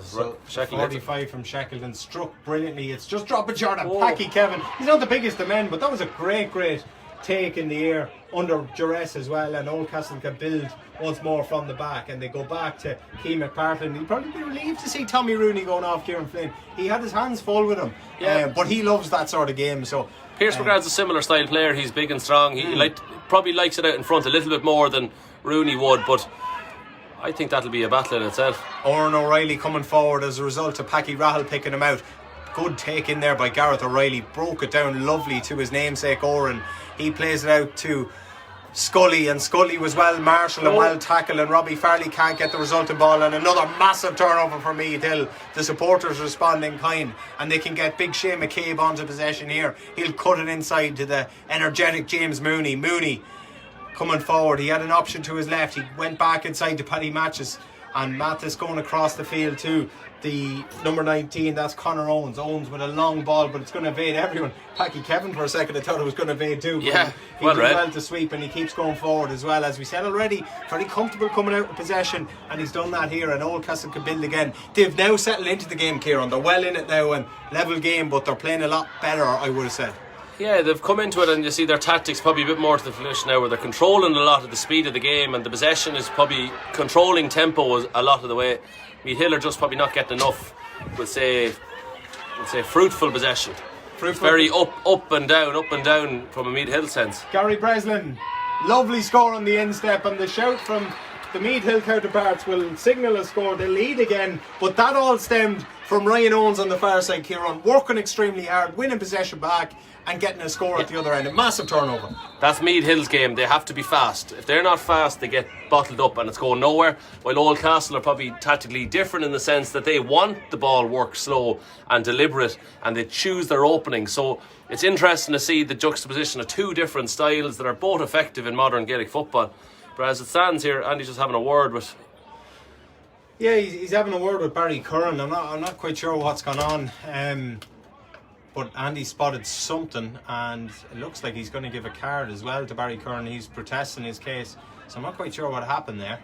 So 45 from Shackleton, struck brilliantly. It's just dropping short on Packy Kevin. He's not the biggest of men, but that was a great take in the air under duress as well, and Oldcastle can build once more from the back, and they go back to Keane McPartlin. He'd probably be relieved to see Tommy Rooney going off Kieran Flynn. He had his hands full with him, but he loves that sort of game. So Pierce McGrath's a similar style player. He's big and strong. He probably likes it out in front a little bit more than Rooney would, but I think that'll be a battle in itself. Oran O'Reilly coming forward as a result of Packy Rahal picking him out. Good take in there by Gareth O'Reilly. Broke it down lovely to his namesake Oran. He plays it out to Scully, and Scully was well marshalled and well tackled, and Robbie Farley can't get the resulting ball, and another massive turnover for Meath Hill. The supporters respond in kind, and they can get big Shane McCabe onto possession here. He'll cut it inside to the energetic James Mooney. Mooney coming forward. He had an option to his left. He went back inside to Paddy Matches, and Mathis going across the field to the number 19, that's Conor Owens. Owens with a long ball, but it's going to evade everyone. Packy Kevin for a second, I thought it was going to evade too. Yeah, he did well to sweep, and he keeps going forward as well. As we said already, very comfortable coming out of possession, and he's done that here, and Oldcastle can build again. They've now settled into the game, Kieran. They're well in it now, and level game, but they're playing a lot better, I would have said. Yeah, they've come into it, and you see their tactics probably a bit more to the finish now, where they're controlling a lot of the speed of the game, and the possession is probably controlling tempo a lot of the way. Meath Hill are just probably not getting enough, we'll say fruitful possession. It's very up and down from a Meath Hill sense. Gary Breslin, lovely score on the instep, and the shout from the Meath Hill counterparts will signal a score. They lead again, but that all stemmed from Ryan Owens on the far side, Kieran, working extremely hard, winning possession back and getting a score at the other end. A massive turnover. That's Meath Hill's game. They have to be fast. If they're not fast, they get bottled up and it's going nowhere. While Oldcastle are probably tactically different in the sense that they want the ball work slow and deliberate, and they choose their opening. So it's interesting to see the juxtaposition of two different styles that are both effective in modern Gaelic football. But as it stands here, Andy's just having a word with... Yeah, he's having a word with Barry Curran. I'm not quite sure what's gone on. But Andy spotted something, and it looks like he's going to give a card as well to Barry Curran. He's protesting his case, so I'm not quite sure what happened there.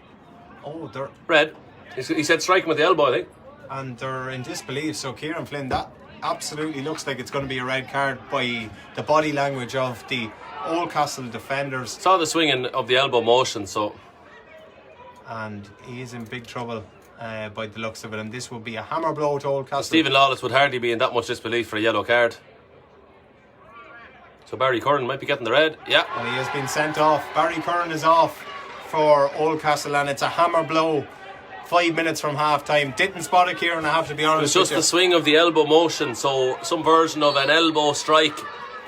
Oh, they're red. He said strike him with the elbow, I think. And they're in disbelief. So Kieran Flynn, that absolutely looks like it's going to be a red card by the body language of the Oldcastle defenders. Saw the swinging of the elbow motion, so. And he is in big trouble. By the looks of it, and this will be a hammer blow to Oldcastle. Stephen Lawless would hardly be in that much disbelief for a yellow card. So Barry Curran might be getting the red. Yeah. And he has been sent off. Barry Curran is off for Oldcastle, and it's a hammer blow 5 minutes from half time. Didn't spot it, Kieran, I have to be honest. It was just the swing of the elbow motion, so some version of an elbow strike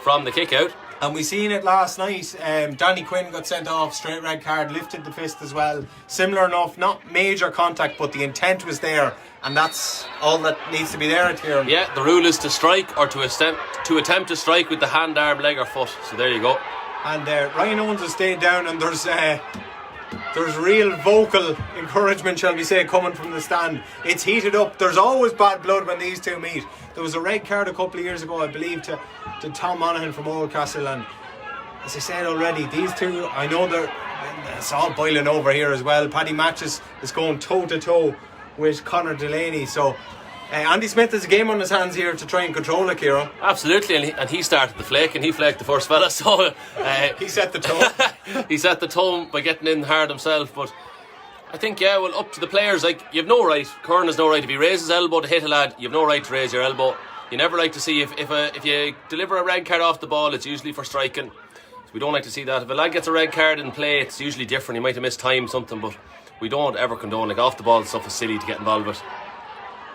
from the kick out. And we seen it last night. Danny Quinn got sent off, straight red card, lifted the fist as well. Similar enough, not major contact, but the intent was there, and that's all that needs to be there at here. Yeah, the rule is to strike or to attempt to strike with the hand, arm, leg or foot. So there you go. And Ryan Owens has stayed down, and there's real vocal encouragement, shall we say, coming from the stand. It's heated up. There's always bad blood when these two meet. There was a red card a couple of years ago, I believe, to Tom Monaghan from Oldcastle, and as I said already, these two, I know it's all boiling over here as well. Paddy Matches is going toe to toe with Conor Delaney, so Andy Smith has a game on his hands here to try and control it, Kieran. Absolutely, and he started the flake, and he flaked the first fella, so he set the tone. He set the tone by getting in hard himself. But I think, yeah, well, up to the players. Like, you've no right, Kern has no right, if he raises his elbow to hit a lad, you've no right to raise your elbow. You never like to see, if you deliver a red card off the ball, it's usually for striking, so we don't like to see that. If a lad gets a red card in play, it's usually different. He might have missed time, something, but we don't ever condone, like, off the ball stuff is silly to get involved with.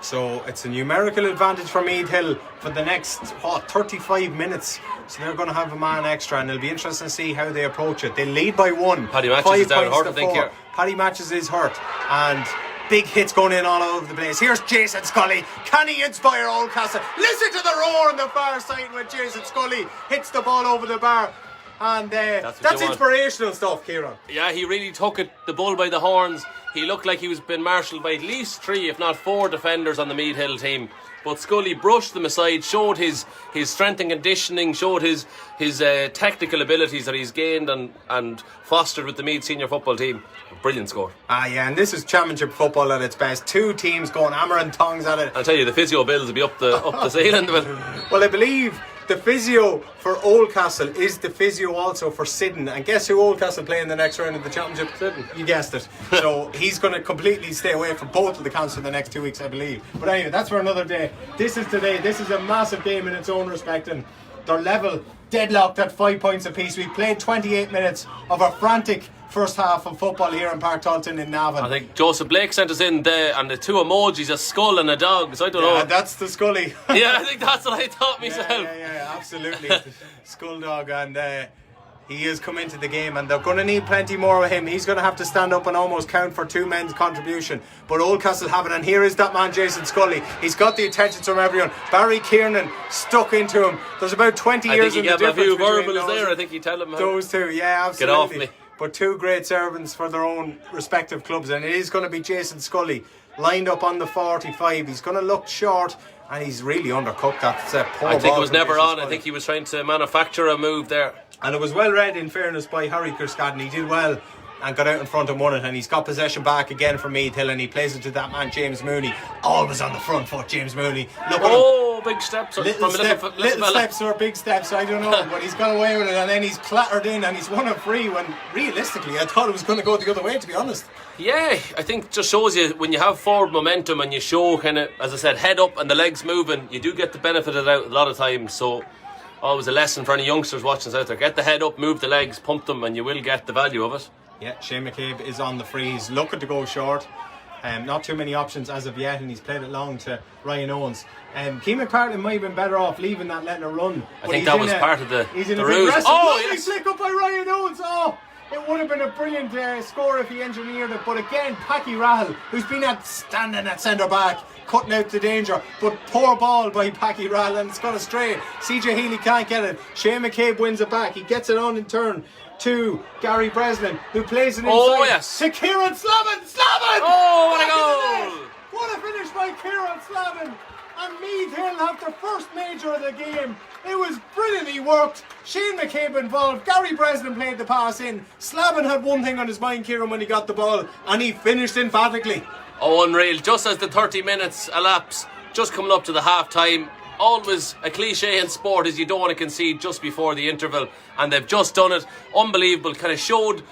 So it's a numerical advantage for Meath Hill for the next 35 minutes. So they're going to have a man extra, and it'll be interesting to see how they approach it. They lead by 1. Paddy Matches is down hurt, I think. Here. Paddy Matches is hurt, and big hits going in all over the place. Here's Jason Scully. Can he inspire Oldcastle? Listen to the roar on the far side when Jason Scully hits the ball over the bar. And that's inspirational stuff, Kieran. Yeah, he really took the bull by the horns. He looked like he was being marshalled by at least 3, if not 4 defenders on the Meade Hill team. But Scully brushed them aside, showed his strength and conditioning, showed his technical abilities that he's gained and fostered with the Meade senior football team. Brilliant score. Yeah, and this is championship football at its best. 2 teams going hammer and tongs at it. I'll tell you, the physio bills will be up the ceiling. Well, I believe the physio for Oldcastle is the physio also for Sidden. And guess who Oldcastle play in the next round of the championship? Sidden. You guessed it. So he's going to completely stay away from both of the counts for the next 2 weeks, I believe. But anyway, that's for another day. This is today. This is a massive game in its own respect, and they're level, deadlocked at 5 points apiece. We played 28 minutes of a frantic first half of football here in Park Talton in Navan. I think Joseph Blake sent us in there, and the 2 emojis, a skull and a dog, so I don't know. That's the Scully. Yeah, I think that's what I thought myself. Yeah, absolutely. Skull dog, and he has come into the game, and they're going to need plenty more of him. He's going to have to stand up and almost count for 2 men's contribution. But Oldcastle have it, and here is that man, Jason Scully. He's got the attention from everyone. Barry Kiernan stuck into him. There's about 20 years in the difference between verbals there. I think you tell him those 2. Yeah, absolutely. Get off me. But 2 great servants for their own respective clubs, and it is going to be Jason Scully lined up on the 45. He's going to look short, and he's really undercooked. That's a poor I think ball it was never Jason on. Scully. I think he was trying to manufacture a move there. And it was well read, in fairness, by Harry Kirskadden. He did well and got out in front and won it, and he's got possession back again from Meath Hill, and he plays it to that man James Mooney. Always on the front foot, James Mooney. Look at him. Big steps. Little steps or big steps, I don't know. But he's got away with it, and then he's clattered in, and he's won a free when realistically I thought it was going to go the other way, to be honest. Yeah, I think it just shows you when you have forward momentum and you show kind of, as I said, head up and the legs moving, you do get the benefit of it out a lot of times. So always a lesson for any youngsters watching us out there. Get the head up, move the legs, pump them, and you will get the value of it. Yeah, Shane McCabe is on the free. He's looking to go short. Not too many options as of yet, and he's played it long to Ryan Owens. Keane McPartlin might have been better off leaving that, letting it run. I think that was part of the ruse. Yes. Flick up by Ryan Owens. It would have been a brilliant score if he engineered it. But again, Packy Rahal, who's been standing at centre back, cutting out the danger. But poor ball by Packy Rahal, and it's gone astray. CJ Healy can't get it. Shane McCabe wins it back. He gets it on in turn to Gary Breslin, who plays it inside to Kieran Slavin. Oh, what a goal! What a finish by Kieran Slavin. And Meath Hill have the first major of the game. It was brilliantly worked. Shane McCabe involved. Gary Breslin played the pass in. Slavin had one thing on his mind, Kieran, when he got the ball, and he finished emphatically. Oh, unreal. Just as the 30 minutes elapse, just coming up to the half time. Always a cliche in sport is you don't want to concede just before the interval, and they've just done it. Unbelievable. Kind of showed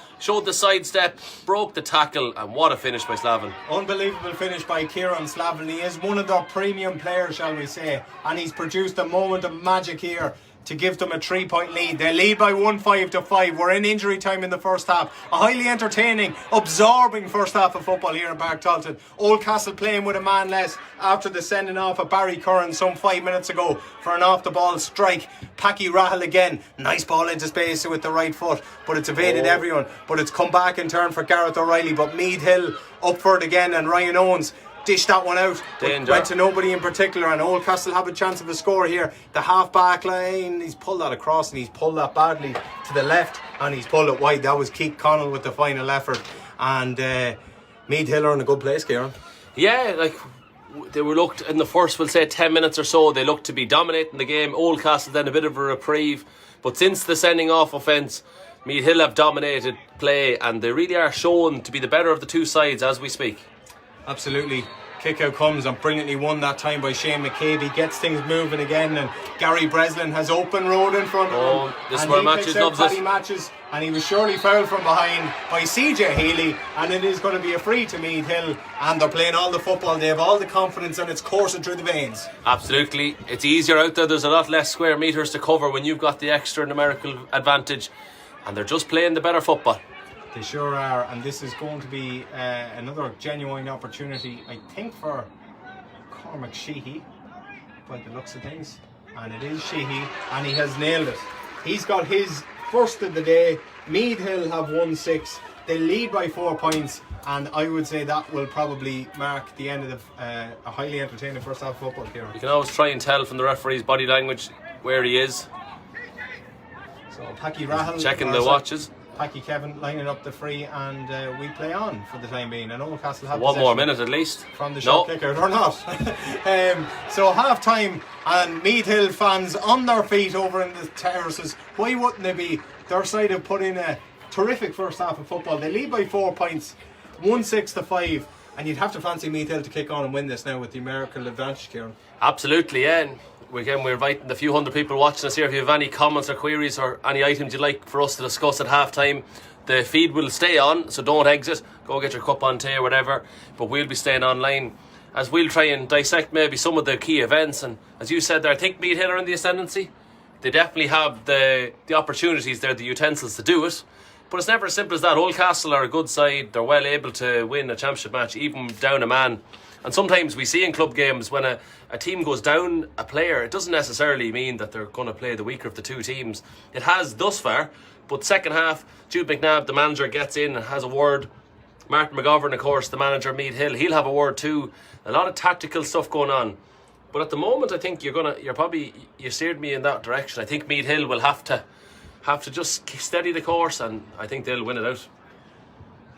the sidestep, broke the tackle, and what a finish by Slavin. Unbelievable finish by Kieran Slavin. He is one of their premium players, shall we say, and he's produced a moment of magic here to give them a 3-point lead. They lead by 1-5. We're in injury time in the first half. A highly entertaining, absorbing first half of football here in Park Talton. Oldcastle playing with a man less after the sending off of Barry Curran some 5 minutes ago for an off-the-ball strike. Packy Rahal again. Nice ball into space with the right foot, but it's evaded everyone. But it's come back in turn for Gareth O'Reilly. But Meade Hill up for it again, and Ryan Owens dished that one out. Went to nobody in particular, and Oldcastle have a chance of a score here. The half back line, he's pulled that across, and he's pulled that badly to the left, and he's pulled it wide. That was Keith Connell with the final effort, and Meade Hill are in a good place, Kieran. Yeah, like they were looked in the first, we'll say 10 minutes or so, they looked to be dominating the game. Oldcastle then a bit of a reprieve, but since the sending off offence, Meade Hill have dominated play, and they really are shown to be the better of the two sides as we speak. Absolutely. Kick out comes, and brilliantly won that time by Shane McCabe. He gets things moving again, and Gary Breslin has open road in front of him. This is where Matches loves it. Matches, and he was surely fouled from behind by CJ Healy, and it is going to be a free to Meade Hill, and they're playing all the football. They have all the confidence, and it's coursing through the veins. Absolutely. It's easier out there. There's a lot less square metres to cover when you've got the extra numerical advantage, and they're just playing the better football. They sure are, and this is going to be another genuine opportunity, I think, for Cormac Sheehy, by the looks of things. And it is Sheehy, and he has nailed it. He's got his first of the day. Meade Hill have won 6. They lead by 4 points, and I would say that will probably mark the end of a highly entertaining first half of football here. You can always try and tell from the referee's body language where he is. So Packy Rahal checking the watches. Packy Kevin lining up the free, and we play on for the time being. And Oldcastle have one more minute at least from the shot kick out or not. So half time, and Meade Hill fans on their feet over in the terraces. Why wouldn't they be? Their side have put in a terrific first half of football. They lead by 4 points, 1-6-5, and you'd have to fancy Meade Hill to kick on and win this now with the numerical advantage, Kieran. Absolutely, yeah. And again, we're inviting the few hundred people watching us here. If you have any comments or queries or any items you'd like for us to discuss at half time, the feed will stay on, so don't exit. Go get your cup on tea or whatever, but we'll be staying online as we'll try and dissect maybe some of the key events. And as you said there, I think Meade Hill are in the ascendancy. They definitely have the opportunities there, the utensils to do it, but it's never as simple as that. Oldcastle are a good side. They're well able to win a championship match even down a man. And sometimes we see in club games when a team goes down a player, it doesn't necessarily mean that they're going to play the weaker of the two teams. It has thus far, but second half, Jude McNabb, the manager, gets in and has a word. Martin McGovern, of course, the manager of Meade Hill, he'll have a word too. A lot of tactical stuff going on. But at the moment, I think you steered me in that direction. I think Meade Hill will have to just steady the course, and I think they'll win it out.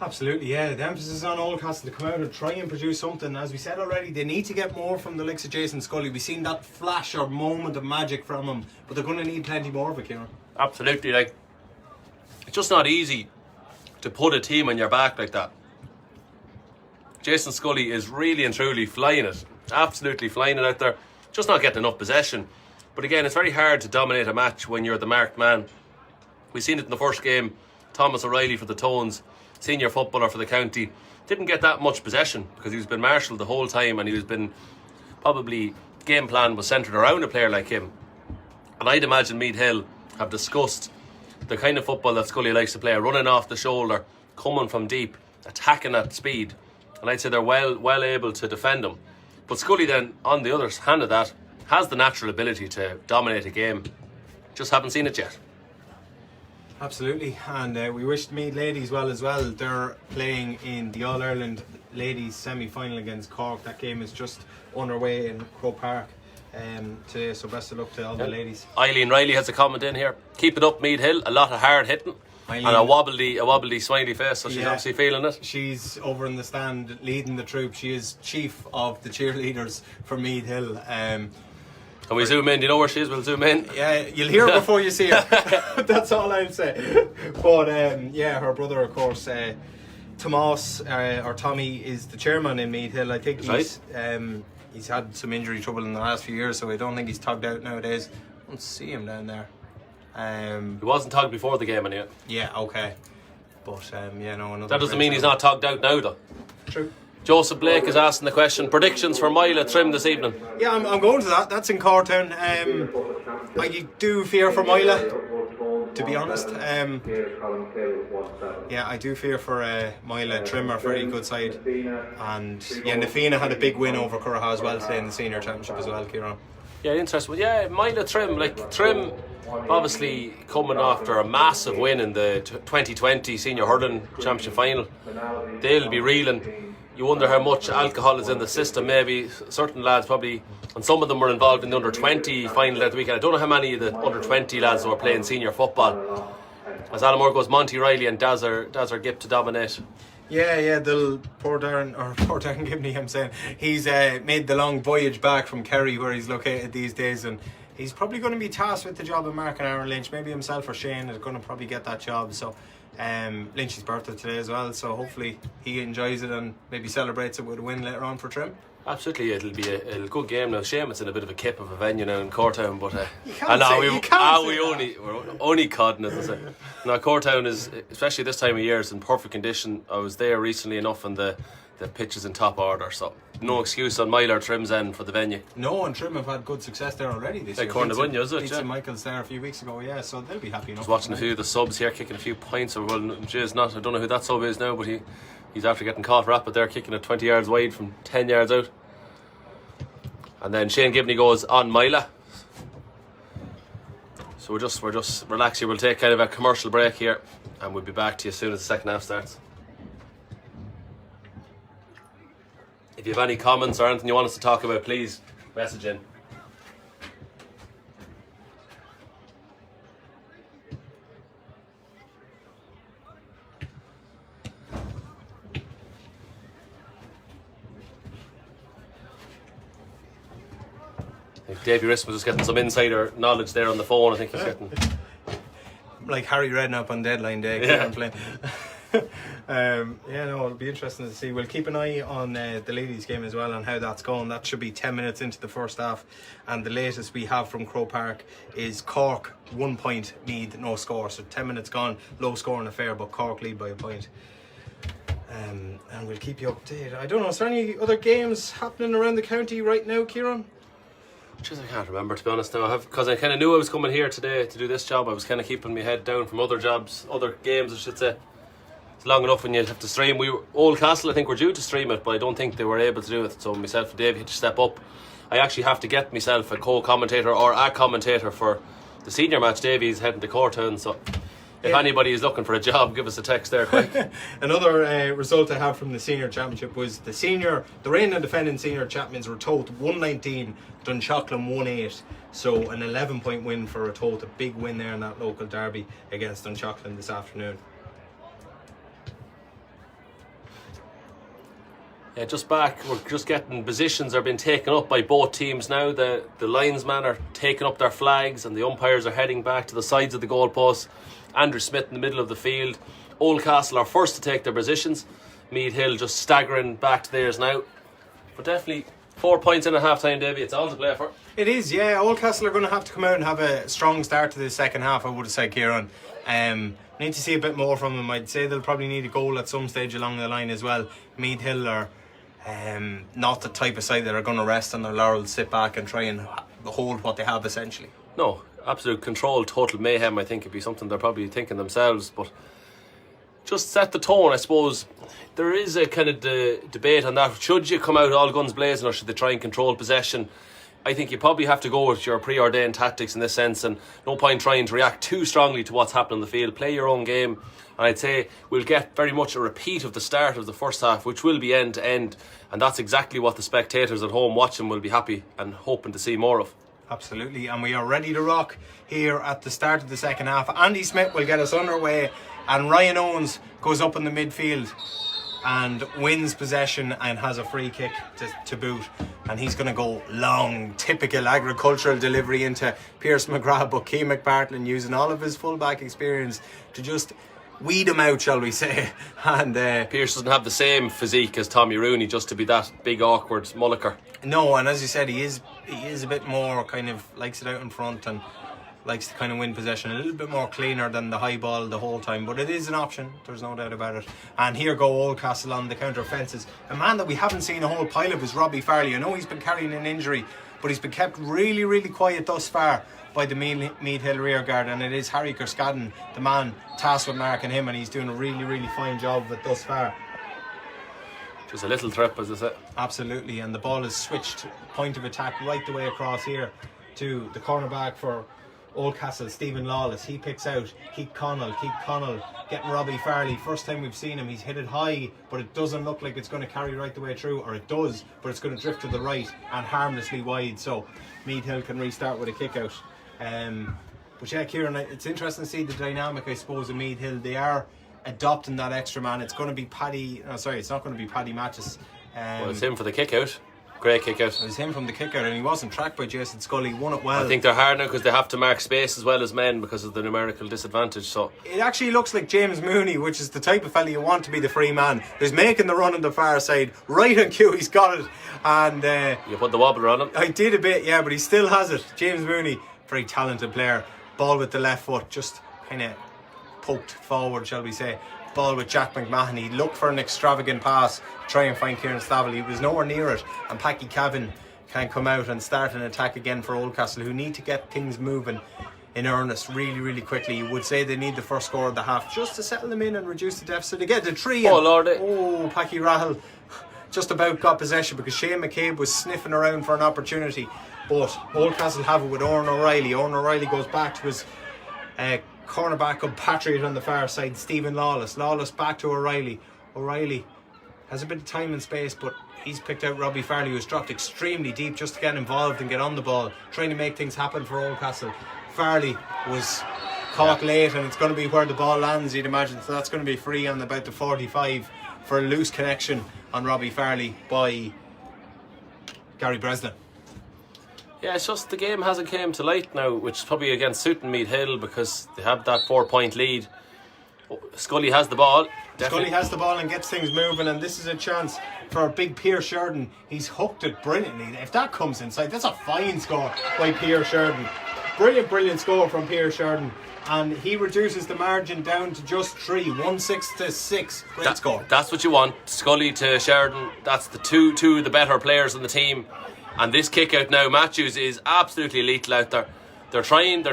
Absolutely, yeah. The emphasis is on Oldcastle to come out and try and produce something. As we said already, they need to get more from the likes of Jason Scully. We've seen that flash or moment of magic from him, but they're going to need plenty more of it, Kieran. Absolutely, like, it's just not easy to put a team on your back like that. Jason Scully is really and truly flying it. Absolutely flying it out there. Just not getting enough possession. But again, it's very hard to dominate a match when you're the marked man. We've seen it in the first game. Thomas O'Reilly for the Tones, senior footballer for the county, didn't get that much possession because he's been marshalled the whole time, and he's been probably game plan was centred around a player like him. And I'd imagine Meade Hill have discussed the kind of football that Scully likes to play, running off the shoulder, coming from deep, attacking at speed, and I'd say they're well able to defend him. But Scully then, on the other hand of that, has the natural ability to dominate a game. Just haven't seen it yet. Absolutely, and we wish Meade ladies well as well. They're playing in the All-Ireland ladies semi-final against Cork. That game is just underway in Croke Park today, so best of luck to all the ladies. Eileen Riley has a comment in here. Keep it up, Meade Hill. A lot of hard hitting. Eileen, and a wobbly smiley face, so she's obviously feeling it. She's over in the stand leading the troop. She is chief of the cheerleaders for Meade Hill. Can we zoom in? Do you know where she is? We'll zoom in. Yeah, you'll hear her before you see her. That's all I'll say. But her brother, of course, Tomas or Tommy, is the chairman in Meade Hill. I think he's had some injury trouble in the last few years, so I don't think he's tugged out nowadays. I don't see him down there. He wasn't tugged before the game anyway. Yeah, okay. But another. That doesn't mean he's not tugged out now, though. True. Joseph Blake is asking the question, predictions for Meath at Trim this evening? Yeah, I'm going to that. That's in Cortown. I do fear for Meath, to be honest. Yeah, I do fear for Meath. Trim are a very good side. And yeah, Nafina had a big win over Curraha as well today in the senior championship as well, Kieran. Yeah, interesting. Yeah, Meath at Trim. Like, Trim obviously coming after a massive win in the 2020 Senior Hurling Championship final. They'll be reeling. You wonder how much alcohol is in the system. Maybe certain lads probably, and some of them were involved in the under 20 final at the weekend. I don't know how many of the under 20 lads were playing senior football. As Alamore goes, Monty Riley and Dazzer Gipp to dominate. Yeah, poor Darren Gibney, I'm saying. He's made the long voyage back from Kerry, where he's located these days, and he's probably going to be tasked with the job of Mark and Aaron Lynch. Maybe himself or Shane is going to probably get that job. So Lynch's birthday today as well, so hopefully he enjoys it and maybe celebrates it with a win later on for Trim. Absolutely, it'll be a good game now. Shame it's in a bit of a kip of a venue now in Cortown, but we're only codding, as I say. Now Cortown is, especially this time of year, is in perfect condition. I was there recently enough, and the pitch is in top order, so no excuse on Meath or Trim's end for the venue. No, and Trim have had good success there already this year. Cornabunya, is it? Beat St Michael's there a few weeks ago, yeah, so they'll be happy enough. I was watching a few of the subs here kicking a few points. I don't know who that sub is now, but he's after getting caught rapid there, kicking it 20 yards wide from 10 yards out. And then Shane Gibney goes on Meath. So we're just relax here. We'll take kind of a commercial break here, and we'll be back to you as soon as the second half starts. If you have any comments or anything you want us to talk about, please message in. I think Davey Riss was just getting some insider knowledge there on the phone. I think he's getting like Harry Redknapp on deadline day. Yeah. It'll be interesting to see. We'll keep an eye on the ladies game as well and how that's going. That should be 10 minutes into the first half, and the latest we have from Croke Park is Cork 1 point, Meade no score. So 10 minutes gone, low scoring affair, but Cork lead by a point. And we'll keep you updated. I don't know, is there any other games happening around the county right now, Kieran? I can't remember, to be honest now. Because I kind of knew I was coming here today to do this job. I was kind of keeping my head down from other jobs, other games I should say. It's long enough when you have to stream. Oldcastle, I think, were due to stream it, but I don't think they were able to do it. So myself and Dave had to step up. I actually have to get myself a co-commentator or a commentator for the senior match. Davey's heading to Cortown, so if anybody is looking for a job, give us a text there quick. Another result I have from the senior championship was the reigning and defending senior champions were Toth 119, Dunshaughlin 1-8. So an 11-point win for a Toth, a big win there in that local derby against Dunshaughlin this afternoon. Yeah, just back. We're just getting positions are being taken up by both teams now. The linesmen are taking up their flags and the umpires are heading back to the sides of the goalposts. Andrew Smith in the middle of the field. Oldcastle are first to take their positions. Meade Hill just staggering back to theirs now. But definitely 4 points in at half time, Davey. It's all to play for. It is, yeah. Oldcastle are going to have to come out and have a strong start to the second half, I would have said, Kieran. Need to see a bit more from them. I'd say they'll probably need a goal at some stage along the line as well. Meade Hill are not the type of side that are going to rest on their laurels, sit back and try and hold what they have essentially. No, absolute control, total mayhem. I think it'd be something they're probably thinking themselves, but just set the tone. I suppose there is a kind of debate on that. Should you come out all guns blazing, or should they try and control possession? I think you probably have to go with your preordained tactics in this sense, and no point trying to react too strongly to what's happening on the field. Play your own game, and I'd say we'll get very much a repeat of the start of the first half, which will be end to end, and that's exactly what the spectators at home watching will be happy and hoping to see more of. Absolutely, and we are ready to rock here at the start of the second half. Andy Smith will get us underway, and Ryan Owens goes up in the midfield and wins possession and has a free kick to boot, and he's going to go long, typical agricultural delivery into Pierce McGrath, but Keane McBartlin using all of his fullback experience to just weed him out, shall we say. And Pierce doesn't have the same physique as Tommy Rooney just to be that big awkward mulliker. No, and as you said, he is a bit more kind of likes it out in front, and likes to kind of win possession a little bit more cleaner than the high ball the whole time, but it is an option, there's no doubt about it. And here go Oldcastle on the counter offences. A man that we haven't seen a whole pile of is Robbie Farley. I know he's been carrying an injury, but he's been kept really, really quiet thus far by the Meade Hill rearguard, and it is Harry Kerskadden, the man tasked with marking him, and he's doing a really, really fine job of it thus far. Just a little trip, as I said. Absolutely, and the ball is switched point of attack right the way across here to the cornerback for Oldcastle, Stephen Lawless. He picks out Keith Connell getting Robbie Farley. First time we've seen him, he's hit it high, but it doesn't look like it's going to carry right the way through, or it does, but it's going to drift to the right and harmlessly wide, so Meade Hill can restart with a kick out. But yeah, Kieran, it's interesting to see the dynamic, I suppose, of Meade Hill. They are adopting that extra man. It's going to be it's not going to be Paddy Mattis. Well, it's him for the kick out. Great kick out. It was him from the kick out, and he wasn't tracked by Jason Scully. Won it well. I think they're hard now because they have to mark space as well as men because of the numerical disadvantage. So it actually looks like James Mooney, which is the type of fella you want to be the free man. He's making the run on the far side, right on cue. He's got it, and you put the wobbler on him. I did a bit, yeah, but he still has it. James Mooney, very talented player. Ball with the left foot, just kind of poked forward, shall we say. Ball with Jack McMahon. He looked for an extravagant pass to try and find Kieran Stavel. He was nowhere near it, and Packy Cavan can come out and start an attack again for Oldcastle, who need to get things moving in earnest really, really quickly. You would say they need the first score of the half just to settle them in and reduce the deficit. They get the 3. Oh Lord! Packy Rahal just about got possession because Shane McCabe was sniffing around for an opportunity, but Oldcastle have it with Oran O'Reilly. Oran O'Reilly goes back to his cornerback compatriot on the far side, Stephen Lawless. Lawless back to O'Reilly. O'Reilly has a bit of time and space, but he's picked out Robbie Farley, who's dropped extremely deep just to get involved and get on the ball, trying to make things happen for Oldcastle. Farley was caught late, and it's going to be where the ball lands, you'd imagine, so that's going to be free on about the 45 for a loose connection on Robbie Farley by Gary Breslin. Yeah, it's just the game hasn't came to light now, which is probably against suiting Meade Hill because they have that 4-point lead. Scully has the ball. Scully has the ball and gets things moving, and this is a chance for big Pierre Sheridan. He's hooked it brilliantly. If that comes inside, that's a fine score by Pierre Sheridan. Brilliant score from Pierre Sheridan, and he reduces the margin down to just 3, 16 to 6. Great score. That's what you want. Scully to Sheridan. That's the two of the better players on the team. And this kick out now, Matthews is absolutely lethal out there. They're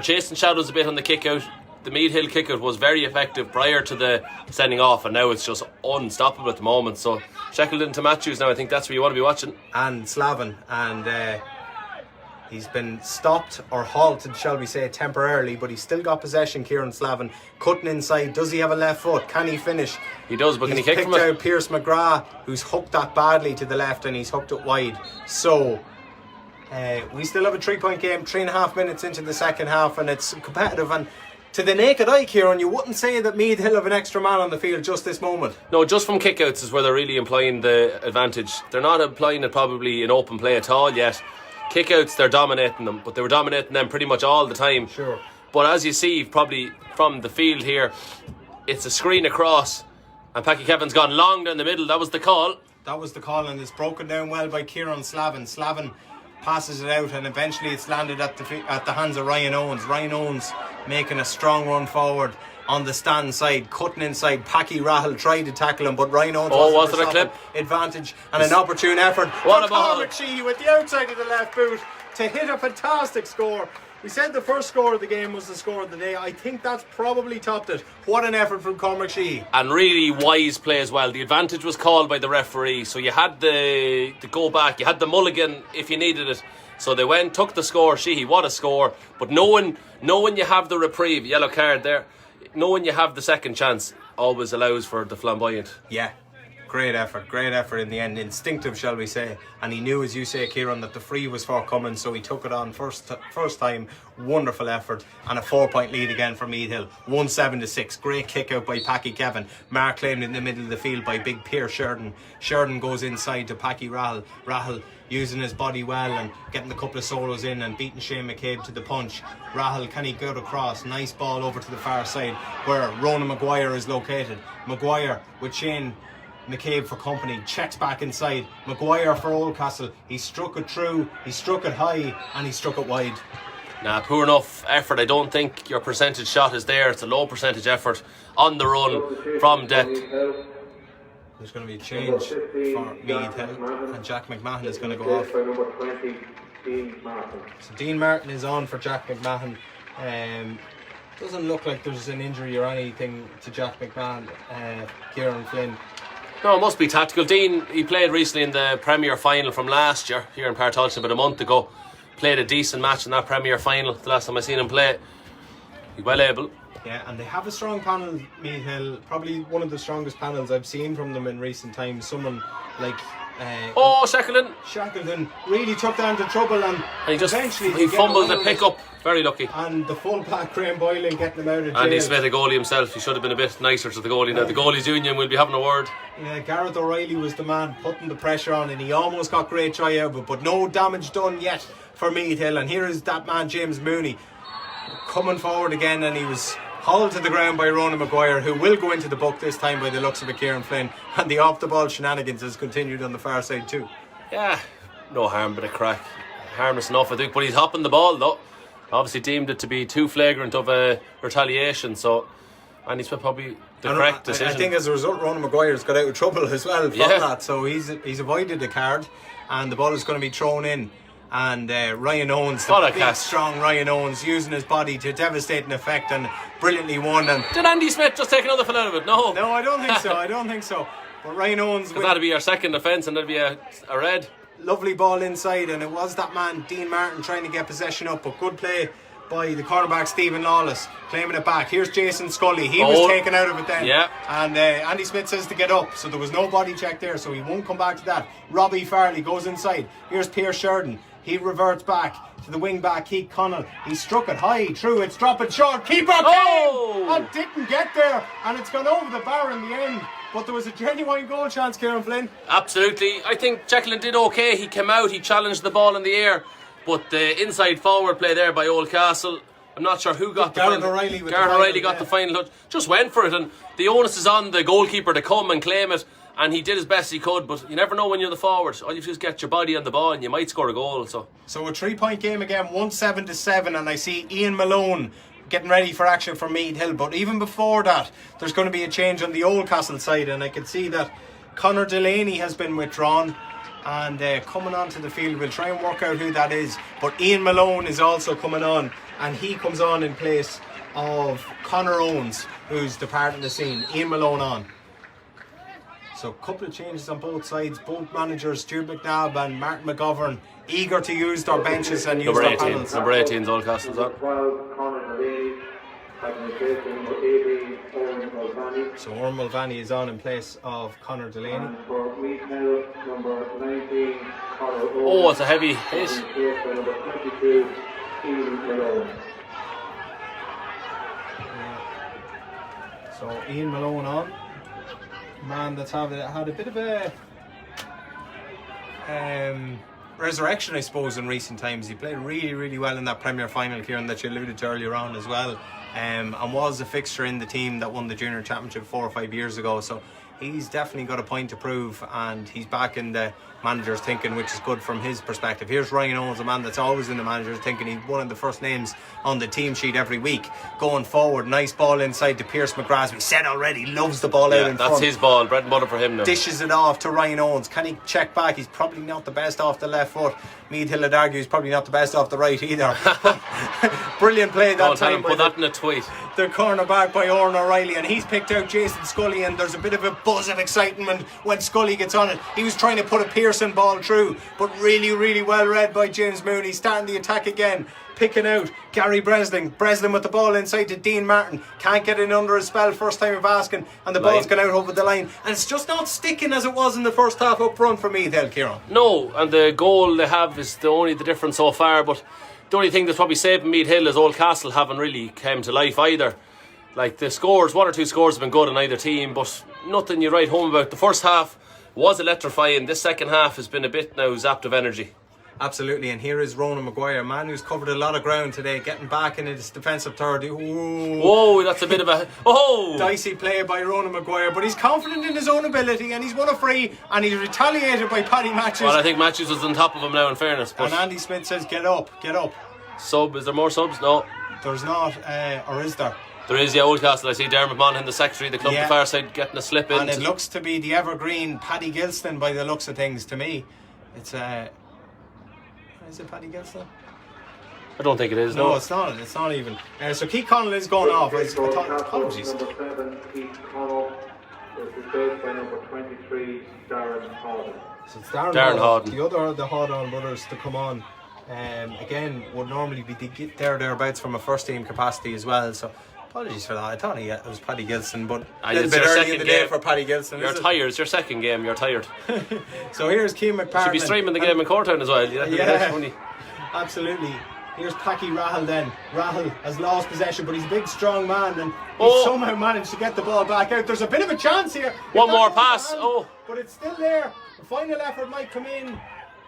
chasing shadows a bit on the kick out. The Meade Hill kick out was very effective prior to the sending off, and now it's just unstoppable at the moment. So Shackleton to Matthews now, I think that's where you want to be watching. And Slavin, and he's been stopped or halted, shall we say, temporarily, but he's still got possession. Kieran Slavin cutting inside. Does he have a left foot? Can he finish? He does, but can he kick from it? He's picked out Pierce McGrath, who's hooked that badly to the left, and he's hooked it wide. So we still have a 3-point game, 3.5 minutes into the second half, and it's competitive. And to the naked eye, Kieran, you wouldn't say that Meade Hill have an extra man on the field just this moment. No, just from kickouts is where they're really employing the advantage. They're not employing it probably in open play at all yet. Kickouts, they're dominating them, but they were dominating them pretty much all the time. Sure. But as you see, probably from the field here, it's a screen across, and Packy Kevin's gone long down the middle. That was the call. That was the call, and it's broken down well by Kieran Slavin. Slavin passes it out, and eventually it's landed at the hands of Ryan Owens. Ryan Owens making a strong run forward on the stand side, cutting inside. Packy Rahal tried to tackle him, but Ryan Owens was it a clip? Advantage and an opportune effort. What a ball! Cormac Sheehy with the outside of the left boot to hit a fantastic score. We said the first score of the game was the score of the day. I think that's probably topped it. What an effort from Cormac Sheehy. And really wise play as well. The advantage was called by the referee, so you had the go back, you had the mulligan if you needed it. So they went, took the score. Sheehy, what a score. But knowing you have the reprieve, yellow card there, knowing you have the second chance always allows for the flamboyant. Yeah, great effort in the end. Instinctive, shall we say. And he knew, as you say, Kieran, that the free was forthcoming, so he took it on first time. Wonderful effort, and a 4-point lead again for Meade Hill. 17 to 6. Great kick out by Packy Kevin. Mark claimed in the middle of the field by big Pierre Sheridan. Sheridan goes inside to Packy Rahal. Rahal using his body well and getting a couple of solos in and beating Shane McCabe to the punch. Rahal, can he go across? Nice ball over to the far side where Ronan Maguire is located. Maguire with Shane McCabe for company, checks back inside. Maguire for Oldcastle. He struck it through, he struck it high, and he struck it wide. Nah, poor enough effort. I don't think your percentage shot is there. It's a low percentage effort on the run from depth. There's going to be a change for Meade Hill, and Jack McMahon is going to go off. So Dean Martin is on for Jack McMahon. Doesn't look like there's an injury or anything to Jack McMahon. Kieran Flynn. No, it must be tactical. Dean, he played recently in the Premier final from last year here in Partolchin about a month ago. Played a decent match in that Premier final the last time I seen him play. He's well able. Yeah, and they have a strong panel, Meath Hill. Probably one of the strongest panels I've seen from them in recent times. Someone like Shackleton really took down to trouble, and he just eventually he fumbled the pick up. Very lucky. And the full back, Graham Boylan, getting him out of jail. Andy Smith, a goalie himself, he should have been a bit nicer to the goalie. Now the goalies union will be having a word. Yeah, Gareth O'Reilly was the man putting the pressure on, and he almost got great try out of it, but no damage done yet for Meath Hill. And here is that man James Mooney coming forward again, and he was hauled to the ground by Ronan Maguire, who will go into the book this time by the looks of it, Kieran Flynn. And the off the ball shenanigans has continued on the far side too. Yeah, no harm but a crack. Harmless enough I think, but he's hopping the ball though. Obviously deemed it to be too flagrant of a retaliation, so Andy Smith probably the correct decision. I think as a result Ronan Maguire's got out of trouble as well from that, so he's avoided the card, and the ball is going to be thrown in. And Ryan Owens, the big strong Ryan Owens, using his body to devastating effect, and brilliantly won. And did Andy Smith just take another fill out of it? No, I don't think so. But Ryan Owens, because that'd be our second offence, and that'd be a red. Lovely ball inside, and it was that man Dean Martin trying to get possession up, but good play by the cornerback Stephen Lawless, claiming it back. Here's Jason Scully, he was taken out of it then. Yeah. And Andy Smith says to get up, so there was no body check there, so he won't come back to that. Robbie Farley goes inside. Here's Pierce Sheridan, he reverts back to the wing back Keith Connell. He struck it high, true, it's dropping short. Keeper came and didn't get there, and it's gone over the bar in the end. But there was a genuine goal chance, Kieran Flynn. Absolutely. I think Jacqueline did okay. He came out, he challenged the ball in the air, but the inside forward play there by Oldcastle, I'm not sure who got the final. Gareth O'Reilly got the final touch. Just went for it, and the onus is on the goalkeeper to come and claim it, and he did as best he could, but you never know when you're the forward. All you have to do is get your body on the ball and you might score a goal. So a 3-point game again, 1-7-7, and I see Ian Malone getting ready for action for Meade Hill. But even before that, there's going to be a change on the Oldcastle side, and I can see that Conor Delaney has been withdrawn, and coming onto the field, we'll try and work out who that is. But Ian Malone is also coming on, and he comes on in place of Conor Owens, who's departing the scene. Ian Malone on. So a couple of changes on both sides. Both managers, Stuart McNabb and Martin McGovern, eager to use their benches and use their panels. Number 18 is Oldcastle's on. So Orm Mulvaney is on in place of Conor Delaney. Oh, it's a heavy hit. So Ian Malone on. Man that's had a bit of a resurrection, I suppose, in recent times. He played really, really well in that Premier final, Kieran, that you alluded to earlier on as well, and was a fixture in the team that won the Junior Championship 4 or 5 years ago. So he's definitely got a point to prove, and he's back in the manager's thinking, which is good from his perspective. Here's Ryan Owens, a man that's always in the manager's thinking. He's one of the first names on the team sheet every week. Going forward, nice ball inside to Pierce McGrath. We said already, loves the ball out in front. That's his ball, bread and butter for him now. Dishes it off to Ryan Owens. Can he check back? He's probably not the best off the left foot. Meade Hill would argue he's probably not the best off the right either. Brilliant play that time. Put that in a tweet. The cornerback by Orrin O'Reilly, and he's picked out Jason Scully, and there's a bit of a buzz of excitement when Scully gets on it. He was trying to put a Pearson ball through, but really, really well read by James Mooney. Starting the attack again, picking out Gary Breslin with the ball inside to Dean Martin. Can't get it under his spell, first time of asking, and the ball's gone out over the line, and it's just not sticking as it was in the first half up front for Meath Hill, Kieran. No, and the goal they have is the difference so far, but the only thing that's probably saving Meath Hill is Oldcastle haven't really come to life either. Like the scores, 1 or 2 scores have been good on either team, but nothing you write home about. The first half was electrifying. This second half has been a bit now zapped of energy. Absolutely, and here is Ronan Maguire, a man who's covered a lot of ground today, getting back in his defensive third. Whoa, that's a bit of a dicey play by Ronan Maguire, but he's confident in his own ability, and he's won a free, and he's retaliated by Paddy Matthews. Well, I think Matthews was on top of him now, in fairness. And Andy Smith says, get up. Sub, is there more subs? No. There's not, or is there? There is, yeah, Oldcastle. I see Dermot Monaghan, the secretary of the club, the far side, getting a slip in. And it looks to be the evergreen Paddy Gilston by the looks of things to me. It's is it Paddy Gilston? I don't think it is, no. It's not. It's not even. So Keith Connell is going off. Apologies. Number 7, Keith Connell, is replaced by number 23, Darren Hawden. So it's Darren Hawden. The other of the Hawden brothers to come on. Again, would normally be thereabouts from a first team capacity as well. So apologies for that. I thought it was Paddy Gilson, but a little bit early in the day for Paddy Gilson. You're tired. It's your second game. You're tired. So here's Keane McPartland. Should be streaming the game in Courtown as well. Yeah, absolutely. Here's Packy Rahal then. Rahal has lost possession, but he's a big, strong man, and he's somehow managed to get the ball back out. There's a bit of a chance here. One more pass. But it's still there. The final effort might come in.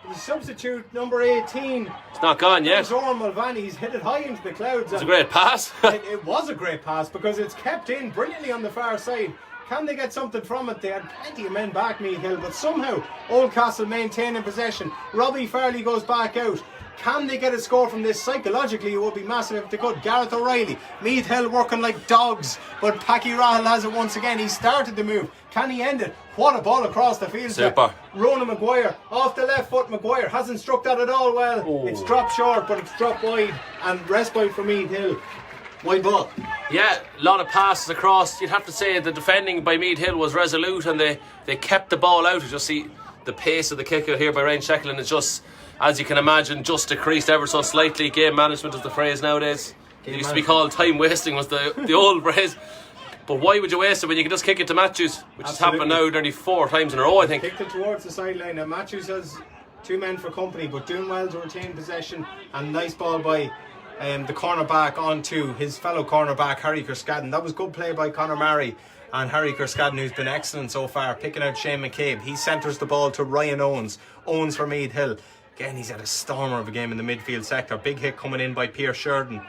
The substitute, number 18. It's not gone yet. Zoran Mulvaney, he's hit it high into the clouds. It's a great pass. it was a great pass because it's kept in brilliantly on the far side. Can they get something from it? They had plenty of men back Meath Hill, but somehow Oldcastle maintaining possession. Robbie Farley goes back out. Can they get a score from this? Psychologically, it would be massive if they could. Gareth O'Reilly, Meath Hill working like dogs, but Packy Rahal has it once again. He started the move. Can he end it? What a ball across the field. Super. Ronan Maguire off the left foot. Maguire hasn't struck that at all well. It's dropped short, but it's dropped wide, and respite for Meath Hill. Wide ball. Yeah, a lot of passes across. You'd have to say the defending by Meath Hill was resolute, and they kept the ball out. You just see the pace of the kick out here by Ryan Sheckler, and it's just, as you can imagine, just decreased ever so slightly. Game management is the phrase nowadays. It used to be called time wasting, was the old phrase. But why would you waste it when you can just kick it to Matthews, which has happened now nearly 4 times in a row, I think. Kicked it towards the sideline, and Matthews has 2 men for company, but doing well to retain possession, and nice ball by the cornerback onto his fellow cornerback Harry Kerskadden. That was good play by Conor Murray and Harry Kerskadden, who's been excellent so far, picking out Shane McCabe. He centres the ball to Ryan Owens for Meath Hill. Again, he's had a stormer of a game in the midfield sector. Big hit coming in by Pierce Sheridan.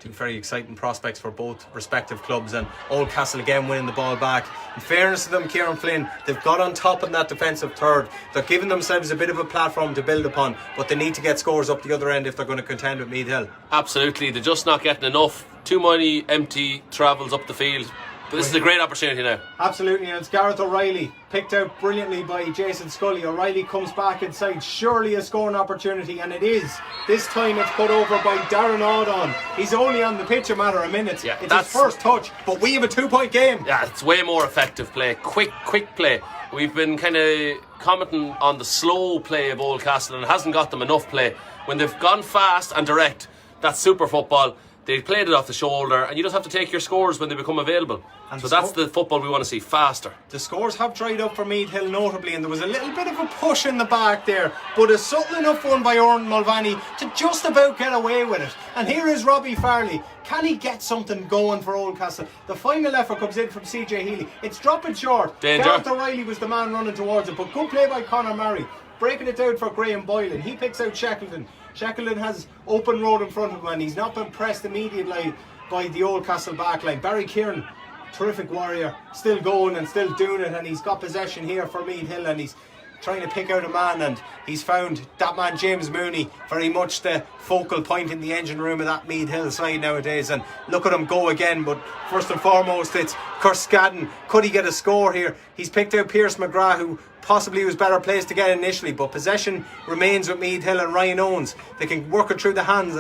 2 very exciting prospects for both respective clubs, and Oldcastle again winning the ball back. In fairness to them, Kieran Flynn, they've got on top in that defensive third. They're giving themselves a bit of a platform to build upon, but they need to get scores up the other end if they're going to contend with Meath Hill. Absolutely, they're just not getting enough. Too many empty travels up the field. But this is a great opportunity now. Absolutely, and it's Gareth O'Reilly, picked out brilliantly by Jason Scully. O'Reilly comes back inside, surely a scoring opportunity, and it is. This time it's put over by Darren Audon. He's only on the pitch a matter of minutes. Yeah, it's his first touch, but we have a 2-point game. Yeah, it's way more effective play. Quick play. We've been kind of commenting on the slow play of Oldcastle, and it hasn't got them enough play. When they've gone fast and direct, that's super football. They played it off the shoulder, and you just have to take your scores when they become available. And so that's the football we want to see, faster. The scores have dried up for Meath Hill notably, and there was a little bit of a push in the back there, but a subtle enough one by Oran Mulvaney to just about get away with it. And here is Robbie Farley. Can he get something going for Oldcastle? The final effort comes in from CJ Healy. It's dropping short. Danger. Gareth O'Reilly was the man running towards it, but good play by Conor Murray. Breaking it down for Graham Boylan. He picks out Shackleton. Shackleton has open road in front of him, and he's not been pressed immediately by the Oldcastle backline. Barry Kieran, terrific warrior, still going and still doing it, and he's got possession here for Meath Hill, and he's trying to pick out a man, and he's found that man James Mooney, very much the focal point in the engine room of that Meath Hill side nowadays. And look at him go again, but first and foremost it's Kerskadden. Could he get a score here? He's picked out Pierce McGrath, who possibly was better placed to get initially, but possession remains with Meath Hill and Ryan Owens. They can work it through the hands,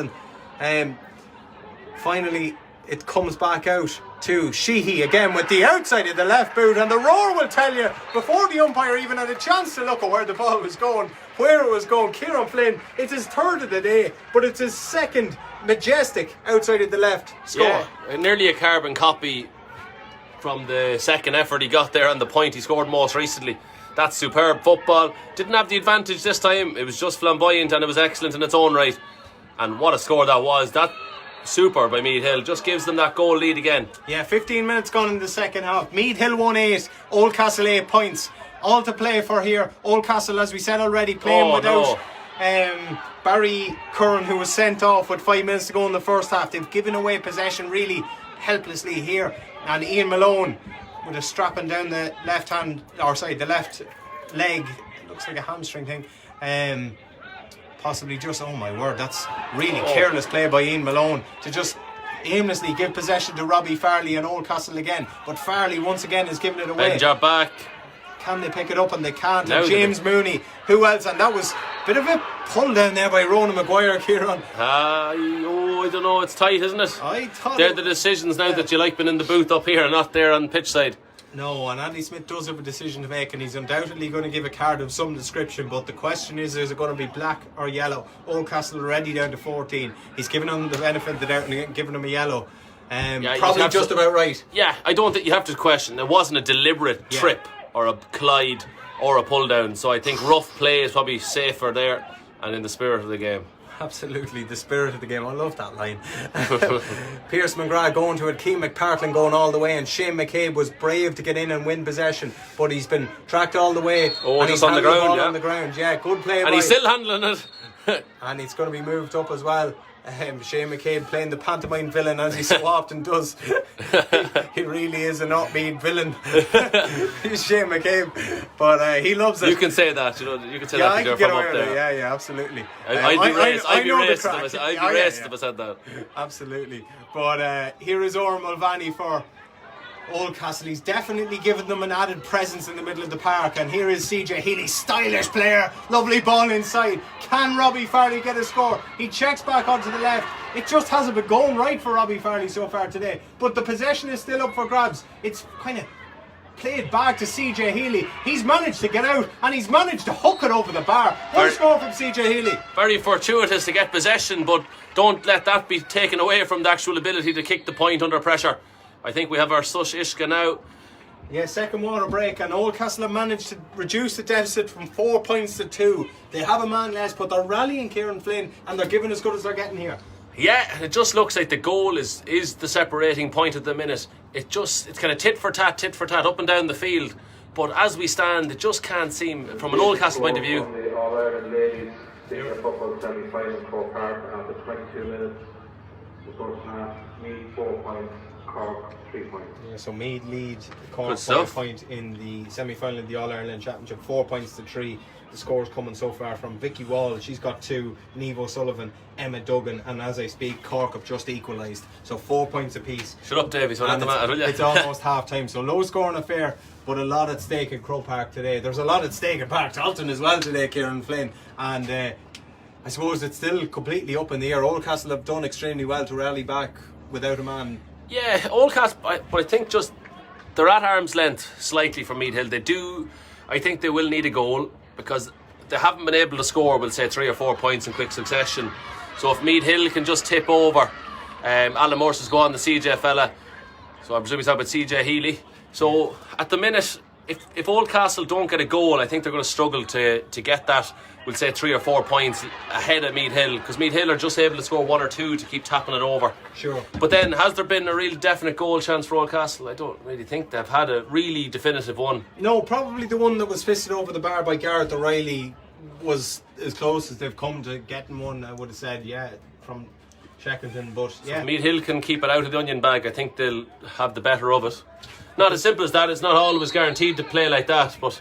and finally it comes back out to Sheehy again with the outside of the left boot, and the roar will tell you before the umpire even had a chance to look at where the ball was going, where it was going. Kieran Flynn, it's his 3rd of the day, but it's his 2nd majestic outside of the left score. Yeah, nearly a carbon copy from the 2nd effort he got there and the point he scored most recently. That's superb football. Didn't have the advantage this time. It was just flamboyant, and it was excellent in its own right. And what a score that was. That super by Meath Hill just gives them that goal lead again. Yeah, 15 minutes gone in the second half. Meath Hill won 8, Oldcastle 8 points. All to play for here. Oldcastle, as we said already, playing without Barry Curran, who was sent off with 5 minutes to go in the first half. They've given away possession really helplessly here, and Ian Malone with a strapping down the the left leg. It looks like a hamstring thing. possibly just, oh my word, that's really careless play by Ian Malone to just aimlessly give possession to Robbie Farley and Oldcastle again. But Farley once again is giving it away. Benja back. Can they pick it up? And they can't. Now And James Mooney, who else? And that was a bit of a pull down there by Ronan Maguire, Kieran. I don't know, it's tight, isn't it? I thought they're the decisions now that you like being in the booth up here and not there on pitch side. No, and Andy Smith does have a decision to make, and he's undoubtedly going to give a card of some description, but the question is it going to be black or yellow? Oldcastle already down to 14. He's given them the benefit of the doubt and giving them a yellow. Probably just about right. Yeah, I don't think you have to question. It wasn't a deliberate trip or a collide or a pull down, so I think rough play is probably safer there and in the spirit of the game. Absolutely, the spirit of the game. I love that line. Pierce McGrath going to it, Keane McPartlin going all the way, and Shane McCabe was brave to get in and win possession, but he's been tracked all the way. Oh, and just he's on the ground, on the ground. Yeah, good play. And he's still handling it. And it's going to be moved up as well. Shane McCabe playing the pantomime villain as he so often does. He really is a not Meade villain. He's Shane McCabe, but he loves it. You can say that, you can say yeah, that I to can girl get from away up with it. there. Yeah, absolutely. I'd be racist Yeah. if I said that. Absolutely. But here is Orr Mulvaney for Oldcastle. He's definitely given them an added presence in the middle of the park, and here is CJ Healy, stylish player, lovely ball inside. Can Robbie Farley get a score? He checks back onto the left. It just hasn't been going right for Robbie Farley so far today, but the possession is still up for grabs. It's kind of played back to CJ Healy. He's managed to get out and he's managed to hook it over the bar. What a score from CJ Healy. Very fortuitous to get possession, but don't let that be taken away from the actual ability to kick the point under pressure. I think we have our Sush Ishka now. Yeah, second water break, and Oldcastle have managed to reduce the deficit from 4 points to 2. They have a man less, but they're rallying Kieran Flynn and they're giving as good as they're getting here. Yeah, it just looks like the goal is the separating point at the minute. It's kind of tit for tat, up and down the field. But as we stand, it just can't seem, from an Oldcastle point of view. From the All-Ireland Ladies Senior Football Semi-Final in Croke Park, after 22 minutes, the first half, Meade 4 points, Cork 3 points. Yeah, so Meade lead Cork Good stuff. 1 point in the semi-final of the All-Ireland Championship, 4 points to 3. The scores coming so far from Vicky Wall, she's got 2, Niamh O'Sullivan, Emma Duggan, and as I speak, Cork have just equalised. So 4 points apiece. Shut up, Davey, so And will you? it's almost half time, so low scoring affair, but a lot at stake in Croke Park today. There's a lot at stake at Park Dalton as well today, Kieran Flynn, and I suppose it's still completely up in the air. Oldcastle have done extremely well to rally back without a man. Yeah, Oldcastle, but I think just they're at arm's length slightly from Meade Hill. I think they will need a goal because they haven't been able to score, we'll say 3 or 4 points in quick succession. So if Meade Hill can just tip over, Alan Morse is going, the CJ fella, so I presume he's talking about CJ Healy. So at the minute, if Oldcastle don't get a goal, I think they're going to struggle to get that, we'll say 3 or 4 points ahead of Meade Hill, because Meade Hill are just able to score 1 or 2 to keep tapping it over. Sure. But then, has there been a real definite goal chance for Oldcastle? I don't really think they've had a really definitive one. No, probably the one that was fisted over the bar by Gareth O'Reilly was as close as they've come to getting one, I would have said, yeah, from Shackleton. But yeah, so if Meade Hill can keep it out of the onion bag, I think they'll have the better of it. Not as simple as that, it's not always guaranteed to play like that, but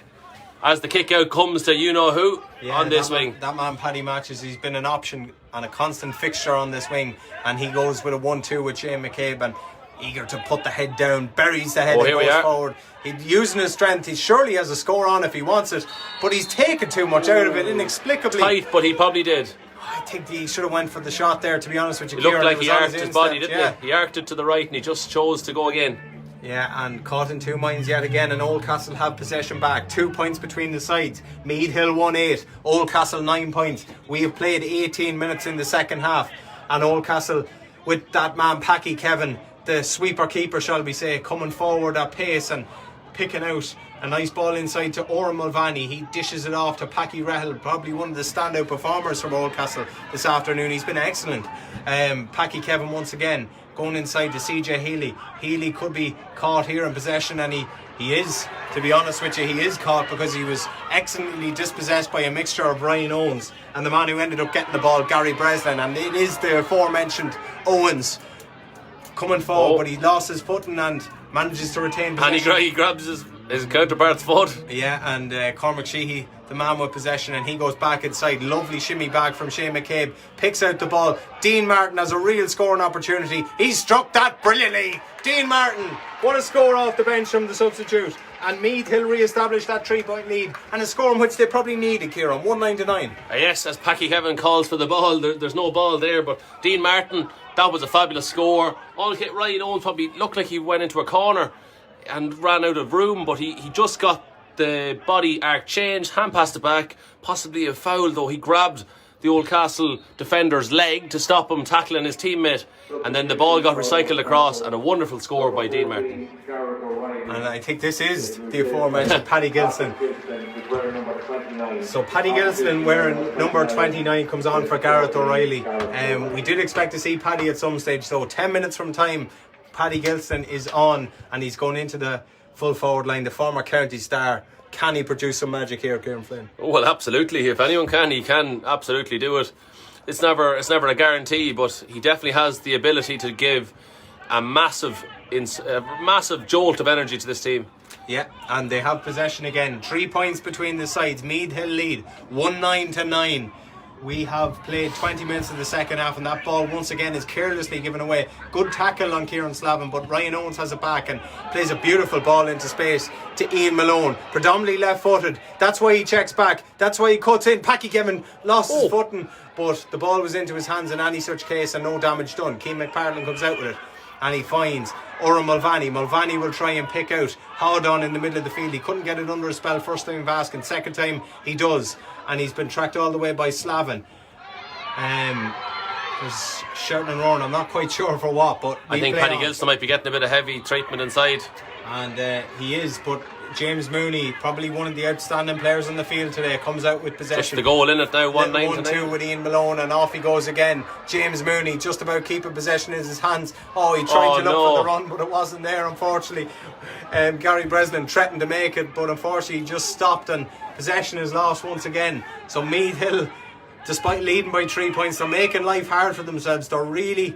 as the kick out comes to you know who on this wing. That man Paddy Matches, he's been an option and a constant fixture on this wing, and he goes with a 1-2 with Shane McCabe, and eager to put the head down, buries the head and goes forward. He's using his strength. He surely has a score on if he wants it, but he's taken too much out of it inexplicably. Tight, but he probably did. I think he should have went for the shot there, to be honest with you. It looked Kieran. like It was he on arced his body, didn't yeah. he arced it to the right and he just chose to go again. Yeah, and caught in two minds yet again, and Oldcastle have possession back. 2 points between the sides. Meade Hill 1-8, Oldcastle 9 points. We have played 18 minutes in the second half, and Oldcastle, with that man Packy Kevin, the sweeper keeper shall we say, coming forward at pace and picking out a nice ball inside to Orr Mulvaney. He dishes it off to Packy Rahel, probably one of the standout performers from Oldcastle this afternoon. He's been excellent. Packy Kevin once again going inside to CJ Healy. Healy could be caught here in possession, and he is, to be honest with you, he is caught because he was excellently dispossessed by a mixture of Ryan Owens and the man who ended up getting the ball, Gary Breslin, and it is the aforementioned Owens coming forward, but he lost his footing and manages to retain possession. And he grabs his his counterpart's foot. Yeah, and Cormac Sheehy, the man with possession, and he goes back inside. Lovely shimmy back from Shane McCabe. Picks out the ball. Dean Martin has a real scoring opportunity. He struck that brilliantly. Dean Martin, what a score off the bench from the substitute. And Meath Hill re-established that 3-point lead. And a score in which they probably needed, Kieran. 1-9. Yes, as Packy Kevin calls for the ball, there's no ball there, but Dean Martin, that was a fabulous score. All hit Ryan Owens probably looked like he went into a corner and ran out of room, but he just got the body arc changed, hand passed it back, possibly a foul though. He grabbed the Oldcastle defender's leg to stop him tackling his teammate, and then the ball got recycled across, and a wonderful score by Dean Martin. And I think this is the aforementioned Paddy Gilson. So Paddy Gilson wearing number 29 comes on for Gareth O'Reilly. We did expect to see Paddy at some stage, so 10 minutes from time Paddy Gilson is on, and he's going into the full forward line, the former county star. Can he produce some magic here, Kieran Flynn? Well, absolutely. If anyone can, he can absolutely do it. It's never a guarantee, but he definitely has the ability to give a massive jolt of energy to this team. Yeah, and they have possession again. 3 points between the sides. Meade Hill lead 19-9. We have played 20 minutes of the second half, and that ball once again is carelessly given away. Good tackle on Kieran Slavin, but Ryan Owens has it back and plays a beautiful ball into space to Ian Malone. Predominantly left-footed. That's why he checks back. That's why he cuts in. Packy Kevin lost his footing, but the ball was into his hands in any such case and no damage done. Keane McPartlin comes out with it, and he finds Ora Mulvaney. Mulvaney will try and pick out Howdon in the middle of the field. He couldn't get it under a spell first time Vaskin. Second time he does, and he's been tracked all the way by Slavin. There's shouting and roaring. I'm not quite sure for what, but I think Paddy Gilson might be getting a bit of heavy treatment inside. And he is, but James Mooney, probably one of the outstanding players on the field today, comes out with possession. Just the goal in it now, 1-9. with Ian Malone, and off he goes again. James Mooney just about keeping possession in his hands. He tried to look for the run, but it wasn't there, unfortunately. Gary Breslin threatened to make it, but unfortunately he just stopped, and possession is lost once again. So Meath Hill, despite leading by 3 points, they're making life hard for themselves. They're really, I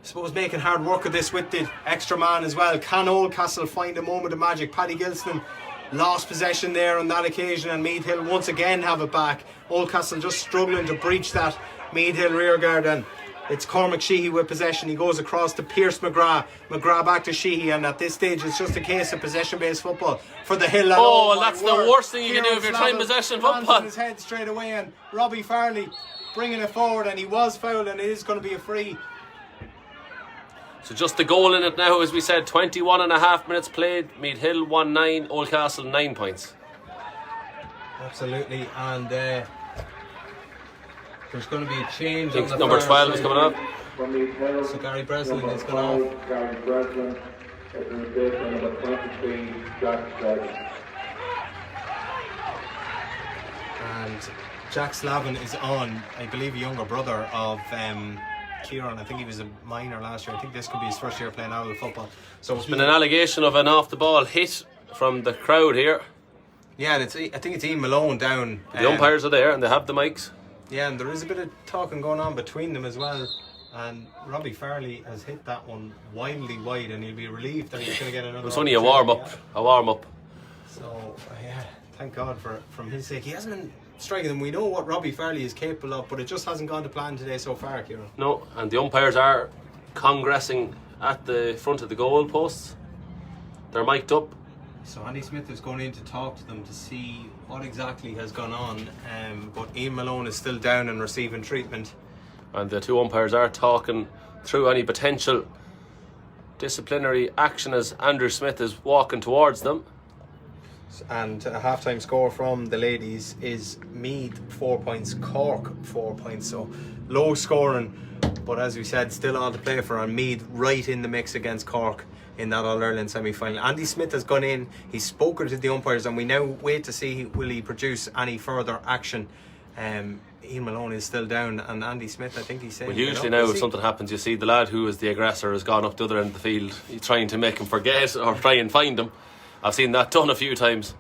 suppose, making hard work of this with the extra man as well. Can Oldcastle find a moment of magic? Paddy Gilson lost possession there on that occasion, and Meath Hill once again have it back. Oldcastle just struggling to breach that Meath Hill rearguard, and it's Cormac Sheehy with possession. He goes across to Pierce McGrath. McGrath back to Sheehy, and at this stage it's just a case of possession-based football for the Hill. And that's the worst thing you can do if you're trying possession football. On his head straight away, and Robbie Farley bringing it forward, and he was fouled, and it is going to be a free. So just the goal in it now, as we said, 21 and a half minutes played. Meath Hill 1-9, Oldcastle 9 points. Absolutely, and there's going to be a change. I think number 12 is coming up. So Gary Breslin is going off. Gary Breslin is replaced by number 23, Jack Slavin. And Jack Slavin is on, I believe, a younger brother of Kieran. I think he was a minor last year. I think this could be his first year playing out of football. So there's been an allegation of an off-the-ball hit from the crowd here. Yeah, and I think it's Ian Malone down. The umpires are there and they have the mics. Yeah, and there is a bit of talking going on between them as well. And Robbie Farley has hit that one wildly wide, and he'll be relieved that he's going to get another. It's only a warm-up. A warm-up. So, yeah, thank God from his sake. He hasn't been striking them. We know what Robbie Farley is capable of, but it just hasn't gone to plan today so far, Kieran. No, and the umpires are congressing at the front of the goal posts. They're mic'd up. So Andy Smith is going in to talk to them to see what exactly has gone on, but Ian Malone is still down and receiving treatment. And the two umpires are talking through any potential disciplinary action as Andrew Smith is walking towards them. And a half-time score from the ladies is Meade 4 points, Cork 4 points. So low scoring, but as we said, still all to play for, and Meade right in the mix against Cork in that All-Ireland semi-final. Andy Smith has gone in, he's spoken to the umpires, and we now wait to see will he produce any further action. Ian Malone is still down, and Andy Smith, I think he's saying... Well, usually now if something happens, you see the lad who is the aggressor has gone up the other end of the field. He's trying to make him forget or try and find him. I've seen that done a few times,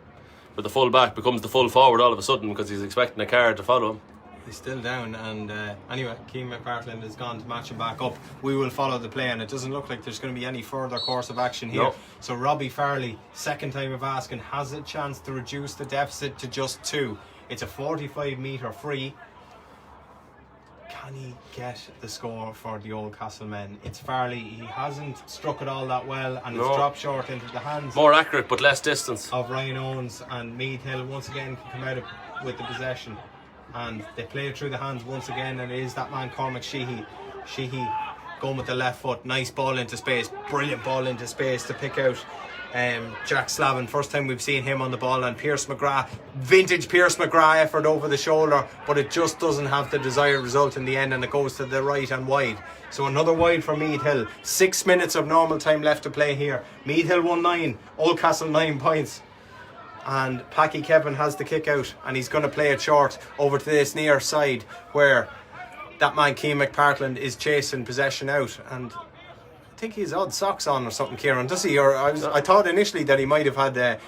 but the full back becomes the full forward all of a sudden because he's expecting a card to follow him. He's still down, and anyway, Keane McPartland has gone to match him back up. We will follow the play, and it doesn't look like there's going to be any further course of action here. No. So Robbie Farley, second time of asking, has a chance to reduce the deficit to just 2. It's a 45-metre free. Can he get the score for the Oldcastle men? It's Farley. He hasn't struck it all that well, and it's dropped short into the hands. More accurate, but less distance. Of Ryan Owens, and Meade Hill once again can come out with the possession. And they play it through the hands once again, and it is that man Cormac Sheehy. Sheehy going with the left foot. Nice ball into space. Brilliant ball into space to pick out Jack Slavin. First time we've seen him on the ball, and Pierce McGrath, vintage Pierce McGrath effort over the shoulder, but it just doesn't have the desired result in the end, and it goes to the right and wide. So another wide for Meade Hill. 6 minutes of normal time left to play here. Meade Hill won 9, Oldcastle 9 points. And Packy Kevin has the kick out, and he's going to play it short over to this near side where that man Keane McPartland is chasing possession out. And I think he has odd socks on or something, Kieran, does he? Or I thought initially that he might have had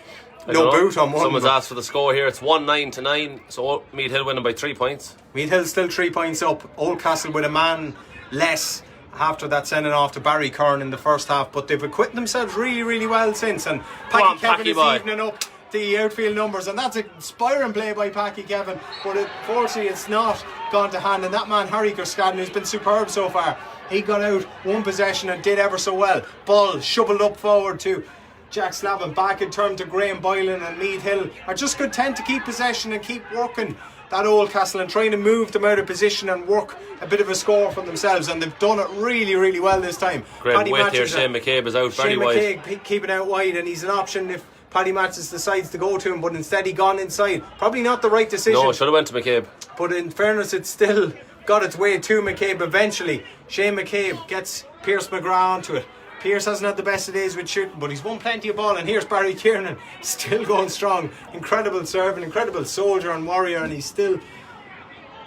no boot on one. Someone's asked for the score here. It's 1-9-9, so Meade Hill winning by 3 points. Meade Hill still 3 points up. Oldcastle with a man less after that sending off to Barry Kern in the first half, but they've acquitted themselves really, really well since. And Packy Kevin is evening up the outfield numbers, and that's a inspiring play by Packy Kevin, but unfortunately it's not gone to hand. And that man Harry Kerskaden, who's been superb so far, he got out one possession and did ever so well. Ball shoveled up forward to Jack Slavin, back in turn to Graham Boylan, and Meade Hill are just content to keep possession and keep working that Oldcastle and trying to move them out of position and work a bit of a score for themselves, and they've done it really, really well this time. Great weight here. Shane McCabe is out very wide. Shane McCabe keeping out wide, and he's an option if Paddy Matches decides to go to him, but instead he gone inside. Probably not the right decision. No, should have went to McCabe. But in fairness, it still got its way to McCabe eventually. Shane McCabe gets Pierce McGrath onto it. Pierce hasn't had the best of days with shooting, but he's won plenty of ball, and here's Barry Kiernan still going strong. Incredible serve, an incredible soldier and warrior, and he's still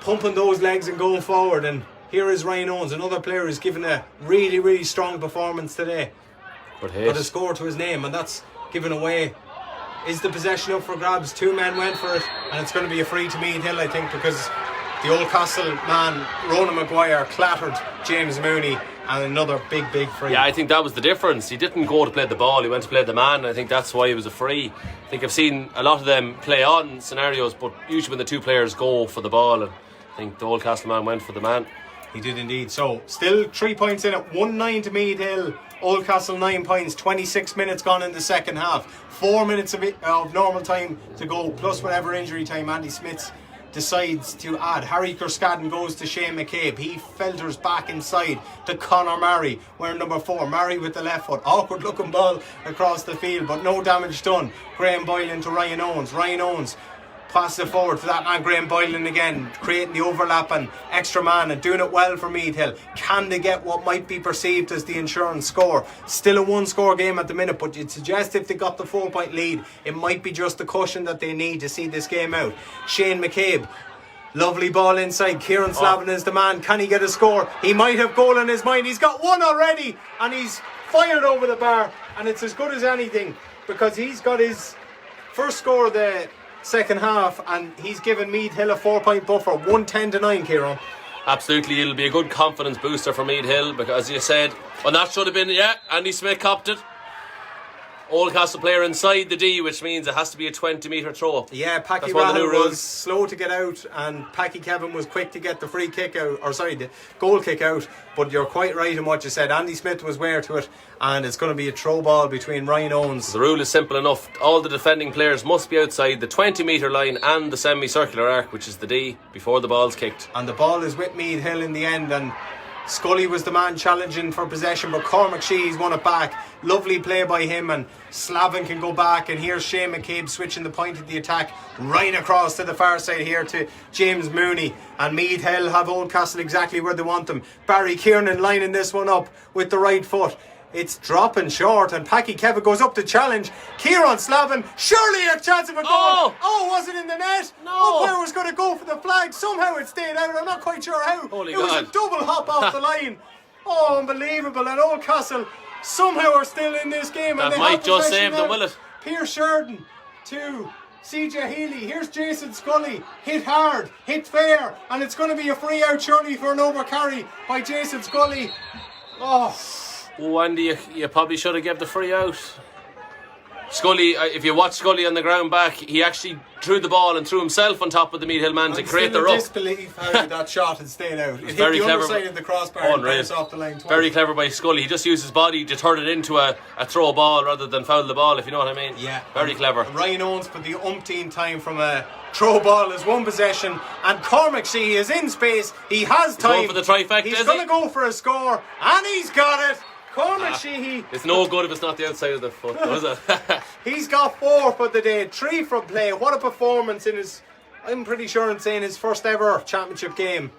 pumping those legs and going forward. And here is Ryan Owens, another player who's given a really, really strong performance today. Got a score to his name, and that's given away. Is the possession up for grabs? 2 men went for it, and it's going to be a free to Meade Hill, I think, because the Oldcastle man Ronan Maguire clattered James Mooney, and another big free. Yeah, I think that was the difference. He didn't go to play the ball, he went to play the man. I think that's why it was a free. I think I've seen a lot of them play on scenarios, but usually when the 2 players go for the ball, and I think the Oldcastle man went for the man. He did indeed. So still 3 points in it. 1-9 to Meade Hill. Oldcastle 9 points. 26 minutes gone in the second half. 4 minutes of normal time to go, plus whatever injury time Andy Smith decides to add. Harry Kerskaden goes to Shane McCabe. He filters back inside to Conor Murray, wearing number 4. Murray with the left foot. Awkward looking ball across the field, but no damage done. Graham Boylan to Ryan Owens. Ryan Owens passes it forward to that man Graham Boylan again, creating the overlap and extra man and doing it well for Meade Hill. Can they get what might be perceived as the insurance score? Still a 1-score game at the minute, but you'd suggest if they got the 4-point lead, it might be just the cushion that they need to see this game out. Shane McCabe, lovely ball inside. Kieran Slavin is the man. Can he get a score? He might have goal in his mind. He's got one already, and he's fired over the bar, and it's as good as anything, because he's got his first score of the second half, and he's given Meade Hill a 4-point buffer. 110-9, Kieran. Absolutely, it'll be a good confidence booster for Meade Hill, because as you said, well, that should have been, Andy Smith copped it. Oldcastle player inside the D, which means it has to be a 20-metre throw. Yeah, Packy Rahal was slow to get out, and Packy Kevin was quick to get the free kick out, the goal kick out. But you're quite right in what you said. Andy Smith was ware to it, and it's going to be a throw ball between Ryan Owens. The rule is simple enough. All the defending players must be outside the 20-metre line and the semicircular arc, which is the D, before the ball's kicked. And the ball is with Meade Hill in the end, and Scully was the man challenging for possession, but Cormac Sheehy's won it back. Lovely play by him, and Slavin can go back, and here's Shane McCabe switching the point of the attack right across to the far side here to James Mooney, and Meade Hill have Oldcastle exactly where they want them. Barry Kiernan lining this one up with the right foot. It's dropping short, and Packy Kevin goes up to challenge. Kieran Slavin, surely a chance of a goal. Oh, was it in the net? No. Umpire was going to go for the flag. Somehow it stayed out. I'm not quite sure how. Holy it God. was a double hop off the line. Oh, unbelievable. And Oldcastle somehow are still in this game. That and they might have just possession save them, now. will it? Pierce Sheridan to CJ Healy, here's Jason Scully, hit hard, hit fair, and it's going to be a free out surely for an over carry by Jason Scully. Oh, Andy, you probably should have given the free out. Scully, if you watch Scully on the ground back, he actually drew the ball and threw himself on top of the Meade Hill man to create the ruck. Disbelief how that shot had stayed out. It hit very the clever. underside of the crossbar and bounced off the line twice. Very clever by Scully. He just used his body to turn it into a throw ball rather than foul the ball, if you know what I mean. Yeah. Very clever. Ryan Owens put the umpteen time from a throw ball as one possession, and Cormac Sheehy is in space. He has time. Going for the trifecta, He's going to go for a score, and he's got it. Cormac Sheehy. It's no good if it's not the outside of the foot, is it? He's got 4 for the day, 3 from play. What a performance in his, I'm pretty sure in saying his first ever championship game.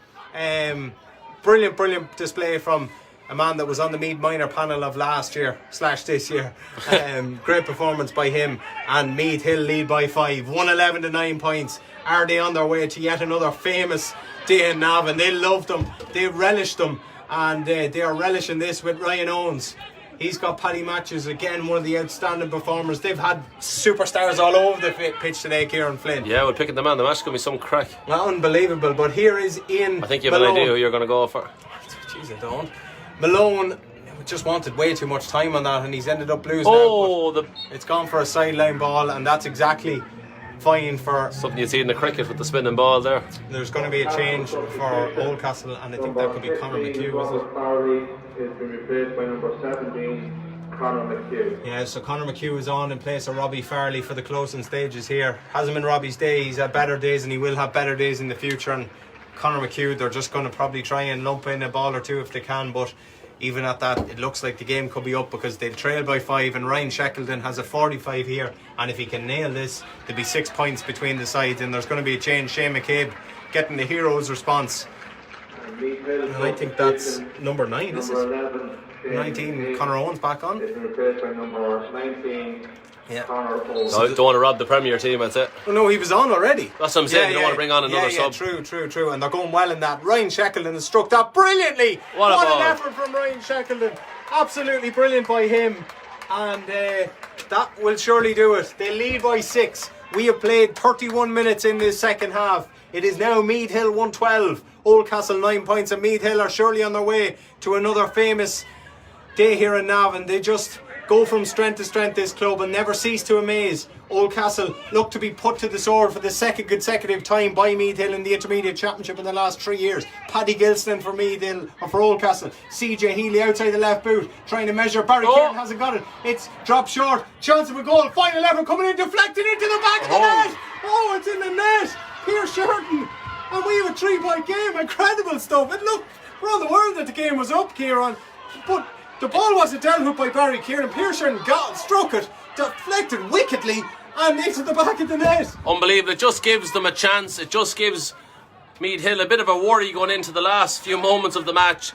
Brilliant display from a man that was on the Meade minor panel of last year / this year. Great performance by him, and Meade Hill lead by 5, 111 to 9 points. Are they on their way to yet another famous day in Navan? They loved them, they relished them, and they are relishing this with Ryan Owens. He's got Paddy Matthews, again one of the outstanding performers. They've had superstars all over the pitch today, Kieran Flynn. Yeah, we're picking the man. The match is going to be some crack. Well, unbelievable, but here is Ian I think you have Malone. an idea who you're going to go for. Jeez, I don't. Malone just wanted way too much time on that, and he's ended up losing Oh, it's gone for a sideline ball, and that's exactly fine for... something you see in the cricket with the spinning ball there. There's going to be a change for Oldcastle, and I think that could be Conor McHugh, is it? Farley is being replaced by number 17, Conor McHugh. Yeah, so Conor McHugh is on in place of Robbie Farley for the closing stages here. Hasn't been Robbie's day, he's had better days, and he will have better days in the future. And Conor McHugh, they're just going to probably try and lump in a ball or two if they can, but even at that, it looks like the game could be up because they'll trail by 5, and Ryan Shackleton has a 45 here, and if he can nail this, there'll be 6 points between the sides, and there's going to be a change. Shane McCabe getting the hero's response. And I think that's number 9, is it? Number 19, Conor Owens back on. Is replaced by number 19, Yeah. Conor Owens. So don't want to rob the Premier team, that's it. Oh no, he was on already. That's what I'm saying, you don't want to bring on another sub. True. And they're going well in that. Ryan Shackleton has struck that brilliantly. What a ball. An effort from Ryan Shackleton. Absolutely brilliant by him. And that will surely do it. They lead by 6. We have played 31 minutes in this second half. It is now Meade Hill 112. Oldcastle 9 points, and Meade Hill are surely on their way to another famous day here in Navan. They just go from strength to strength, this club, and never cease to amaze. Oldcastle look to be put to the sword for the second consecutive time by Meade Hill in the Intermediate Championship in the last 3 years. Paddy Gilston for Meade Hill, or for Oldcastle. CJ Healy outside the left boot, trying to measure. Barry Kieran hasn't got it. It's dropped short. Chance of a goal. Final level coming in, deflected into the back of the net. Oh, it's in the net. Pierce Sheridan. And we have a 3-point game. Incredible stuff. It looked for all the world that the game was up, Kieran. But the ball wasn't dealt with by Barry Kieran. Pierce Sheridan struck it, deflected wickedly, and into the back of the net. Unbelievable. It just gives them a chance. It just gives Meade Hill a bit of a worry going into the last few moments of the match.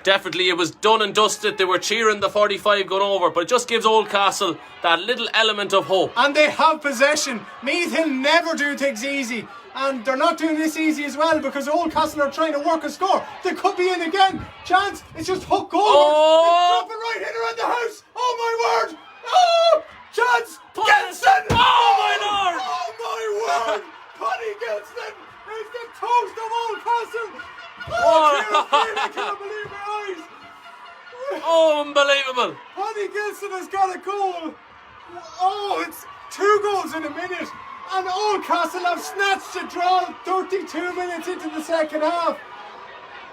Definitely it was done and dusted. They were cheering the 45 going over, but it just gives Oldcastle that little element of hope. And they have possession. Meath Hill never do things easy, and they're not doing this easy as well because Oldcastle are trying to work a score. They could be in again. Chance, it's just hook goal. Oh! Drop it right in around the house. Oh my word. Oh! Chance, Gilson. Oh my lord. Oh my word. Paddy Gilson is the toast of Oldcastle. Oh, I can't believe my eyes. Oh, unbelievable. Paddy Gilson has got a goal. Oh, it's 2 goals in a minute. And Oldcastle have snatched a draw 32 minutes into the second half.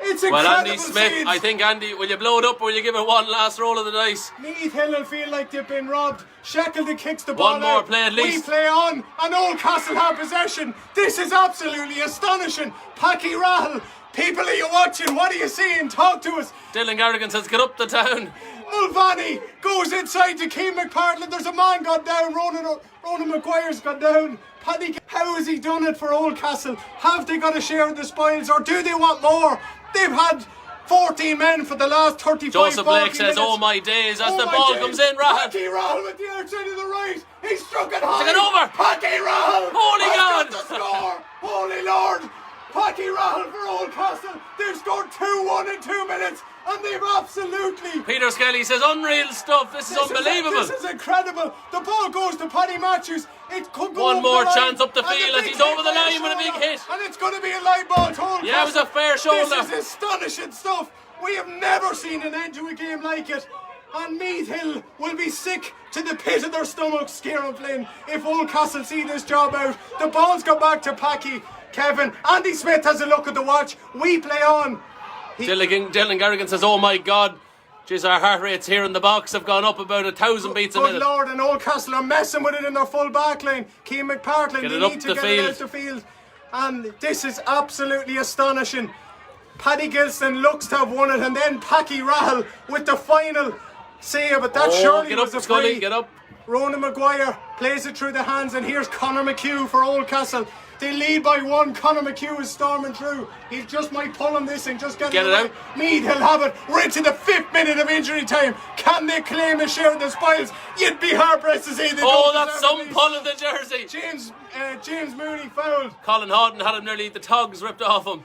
It's incredible. Well, Andy Smith, scenes. I think, Andy, will you blow it up or will you give it one last roll of the dice? Meath Hill will feel like they've been robbed. Shackleton kicks the ball One more out. play at least. We play on, and Oldcastle have possession. This is absolutely astonishing. Packy Rahal, people are you watching? What are you seeing? Talk to us. Dylan Garrigan says, get up the town. Mulvaney goes inside to Keane McPartland. There's a man gone down. Ronan McGuire's gone down. Paddy, how has he done it for Oldcastle? Have they got a share of the spoils, or do they want more? They've had 14 men for the last 35 Joseph Blake says, minutes. oh my days, as Oh the my ball days. comes in, Rahan. Packy Rahal with the outside of the right. He struck it high. Took it over. Packy Rahal. Holy has God. got the score. Holy Lord. Packy Rahal for Oldcastle. They've scored 2-1 in 2 minutes, and they've absolutely... Peter Skelly says, unreal stuff. This is unbelievable. This is incredible. The ball goes to Paddy Matthews. It could go One over more the line. chance up the And field as big he's over the hit by line with a big hit. And it's going to be a live ball to Oldcastle. Yeah, it was a fair shoulder. This is astonishing stuff. We have never seen an end to a game like it. And Meath Hill will be sick to the pit of their stomachs, Kieran Flynn, if Oldcastle see this job out. The ball's go back to Packy, Kevin. Andy Smith has a look at the watch. We play on. Dylan Garrigan says, oh my God, jeez, our heart rates here in the box have gone up about 1,000 beats a minute. Good Lord, and Oldcastle are messing with it in their full back line. Keane McPartlin, Get they it up need the to get field. it out the field. And this is absolutely astonishing. Paddy Gilson looks to have won it, and then Packy Rahal with the final save, but that surely get up, was a Scully, free. get up. Ronan Maguire plays it through the hands, and here's Conor McHugh for Oldcastle. They lead by one. Conor McHugh is storming through. He just might pull on this and just get it away. out. Meade, he'll have it. We're into the 5th minute of injury time. Can they claim a share of the spoils? You'd be hard pressed to say they Oh, don't that's deserve some it. pull of the jersey. James Mooney fouled. Colin Houghton had him nearly the togs ripped off him.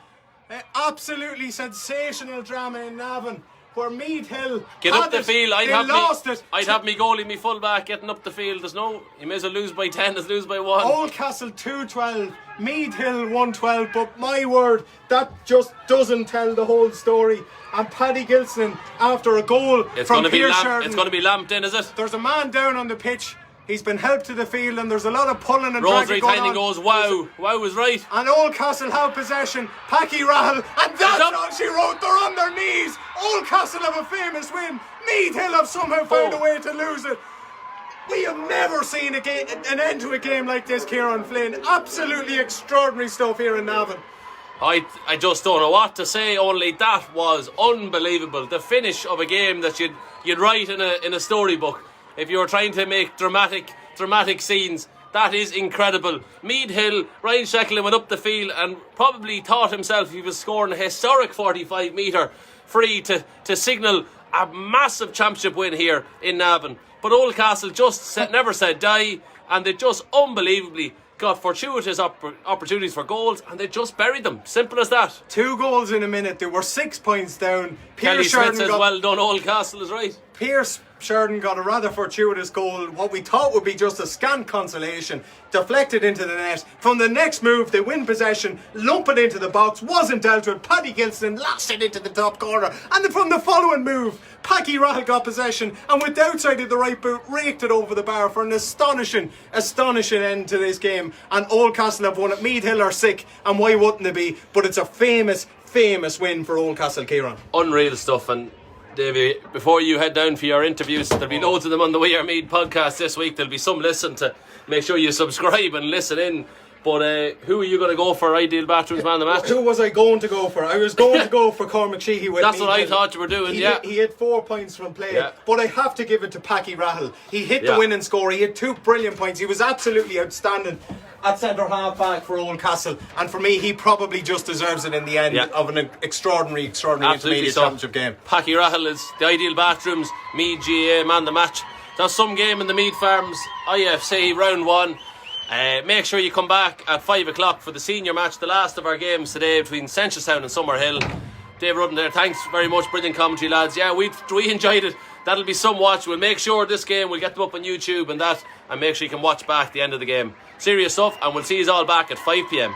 Absolutely sensational drama in Navan, where Meade Hill Get had up the it. field. They lost it. I'd have me goalie, me full back getting up the field. You may as well lose by 10 as lose by 1. Oldcastle 2-12, Meade Hill 1-12, but my word, that just doesn't tell the whole story. And Paddy Gilson, after a goal from Pierce Sheridan, it's going to be lamped in, is it? there's a man down on the pitch. He's been helped to the field, and there's a lot of pulling and Rosary dragging going Tynan on. goes, wow. Wow was right. And Oldcastle have possession. Packy Rahal, and that's up. all she wrote. They're on their knees. Oldcastle have a famous win. Meade Hill have somehow found a way to lose it. We have never seen an end to a game like this, Kieran Flynn. Absolutely extraordinary stuff here in Navan. I just don't know what to say, only that was unbelievable. The finish of a game that you'd write in a storybook. If you were trying to make dramatic scenes, that is incredible. Meade Hill, Ryan Shecklin went up the field and probably thought himself he was scoring a historic 45 metre free to signal a massive championship win here in Navan. But Oldcastle just never said die, and they just unbelievably got fortuitous opportunities for goals, and they just buried them. Simple as that. 2 goals in a minute. They were 6 points down. Kelly Smith says, well done, Oldcastle is right. Pierce Sheridan got a rather fortuitous goal, what we thought would be just a scant consolation, deflected into the net. From the next move, they win possession, lump it into the box, wasn't dealt with. Paddy Gilson lashed it into the top corner, and then from the following move, Packy Rahal got possession, and with the outside of the right boot, raked it over the bar for an astonishing end to this game. And Oldcastle have won it. Meade Hill are sick, and why wouldn't they be? But it's a famous win for Oldcastle, Kieran. Unreal stuff. And Davey, before you head down for your interviews, there'll be loads of them on the We Are Meade podcast this week. There'll be some listen to. Make sure you subscribe and listen in. But who are you going to go for Ideal Bathrooms Man of the Match? Who was I going to go for? I was going to go for Cormac Sheehy with That's me. what I thought you were doing, He had 4 points from play, but I have to give it to Packy Rahal. He hit the winning score. He had 2 brilliant points. He was absolutely outstanding at centre half back for Oldcastle, and for me, he probably just deserves it in the end of an extraordinary intermediate championship game. Packy Rahal is the Ideal Bathrooms Meade GA Man of the Match. That's some game in the Meade Farms IFC round 1. Make sure you come back at 5 o'clock for the senior match, the last of our games today between Seneschalstown and Summerhill. Dave Rudden there, thanks very much, brilliant commentary lads. Yeah, we enjoyed it. That'll be some watch. We'll make sure this game, we'll get them up on YouTube and make sure you can watch back the end of the game. Serious stuff, and we'll see you all back at 5 p.m.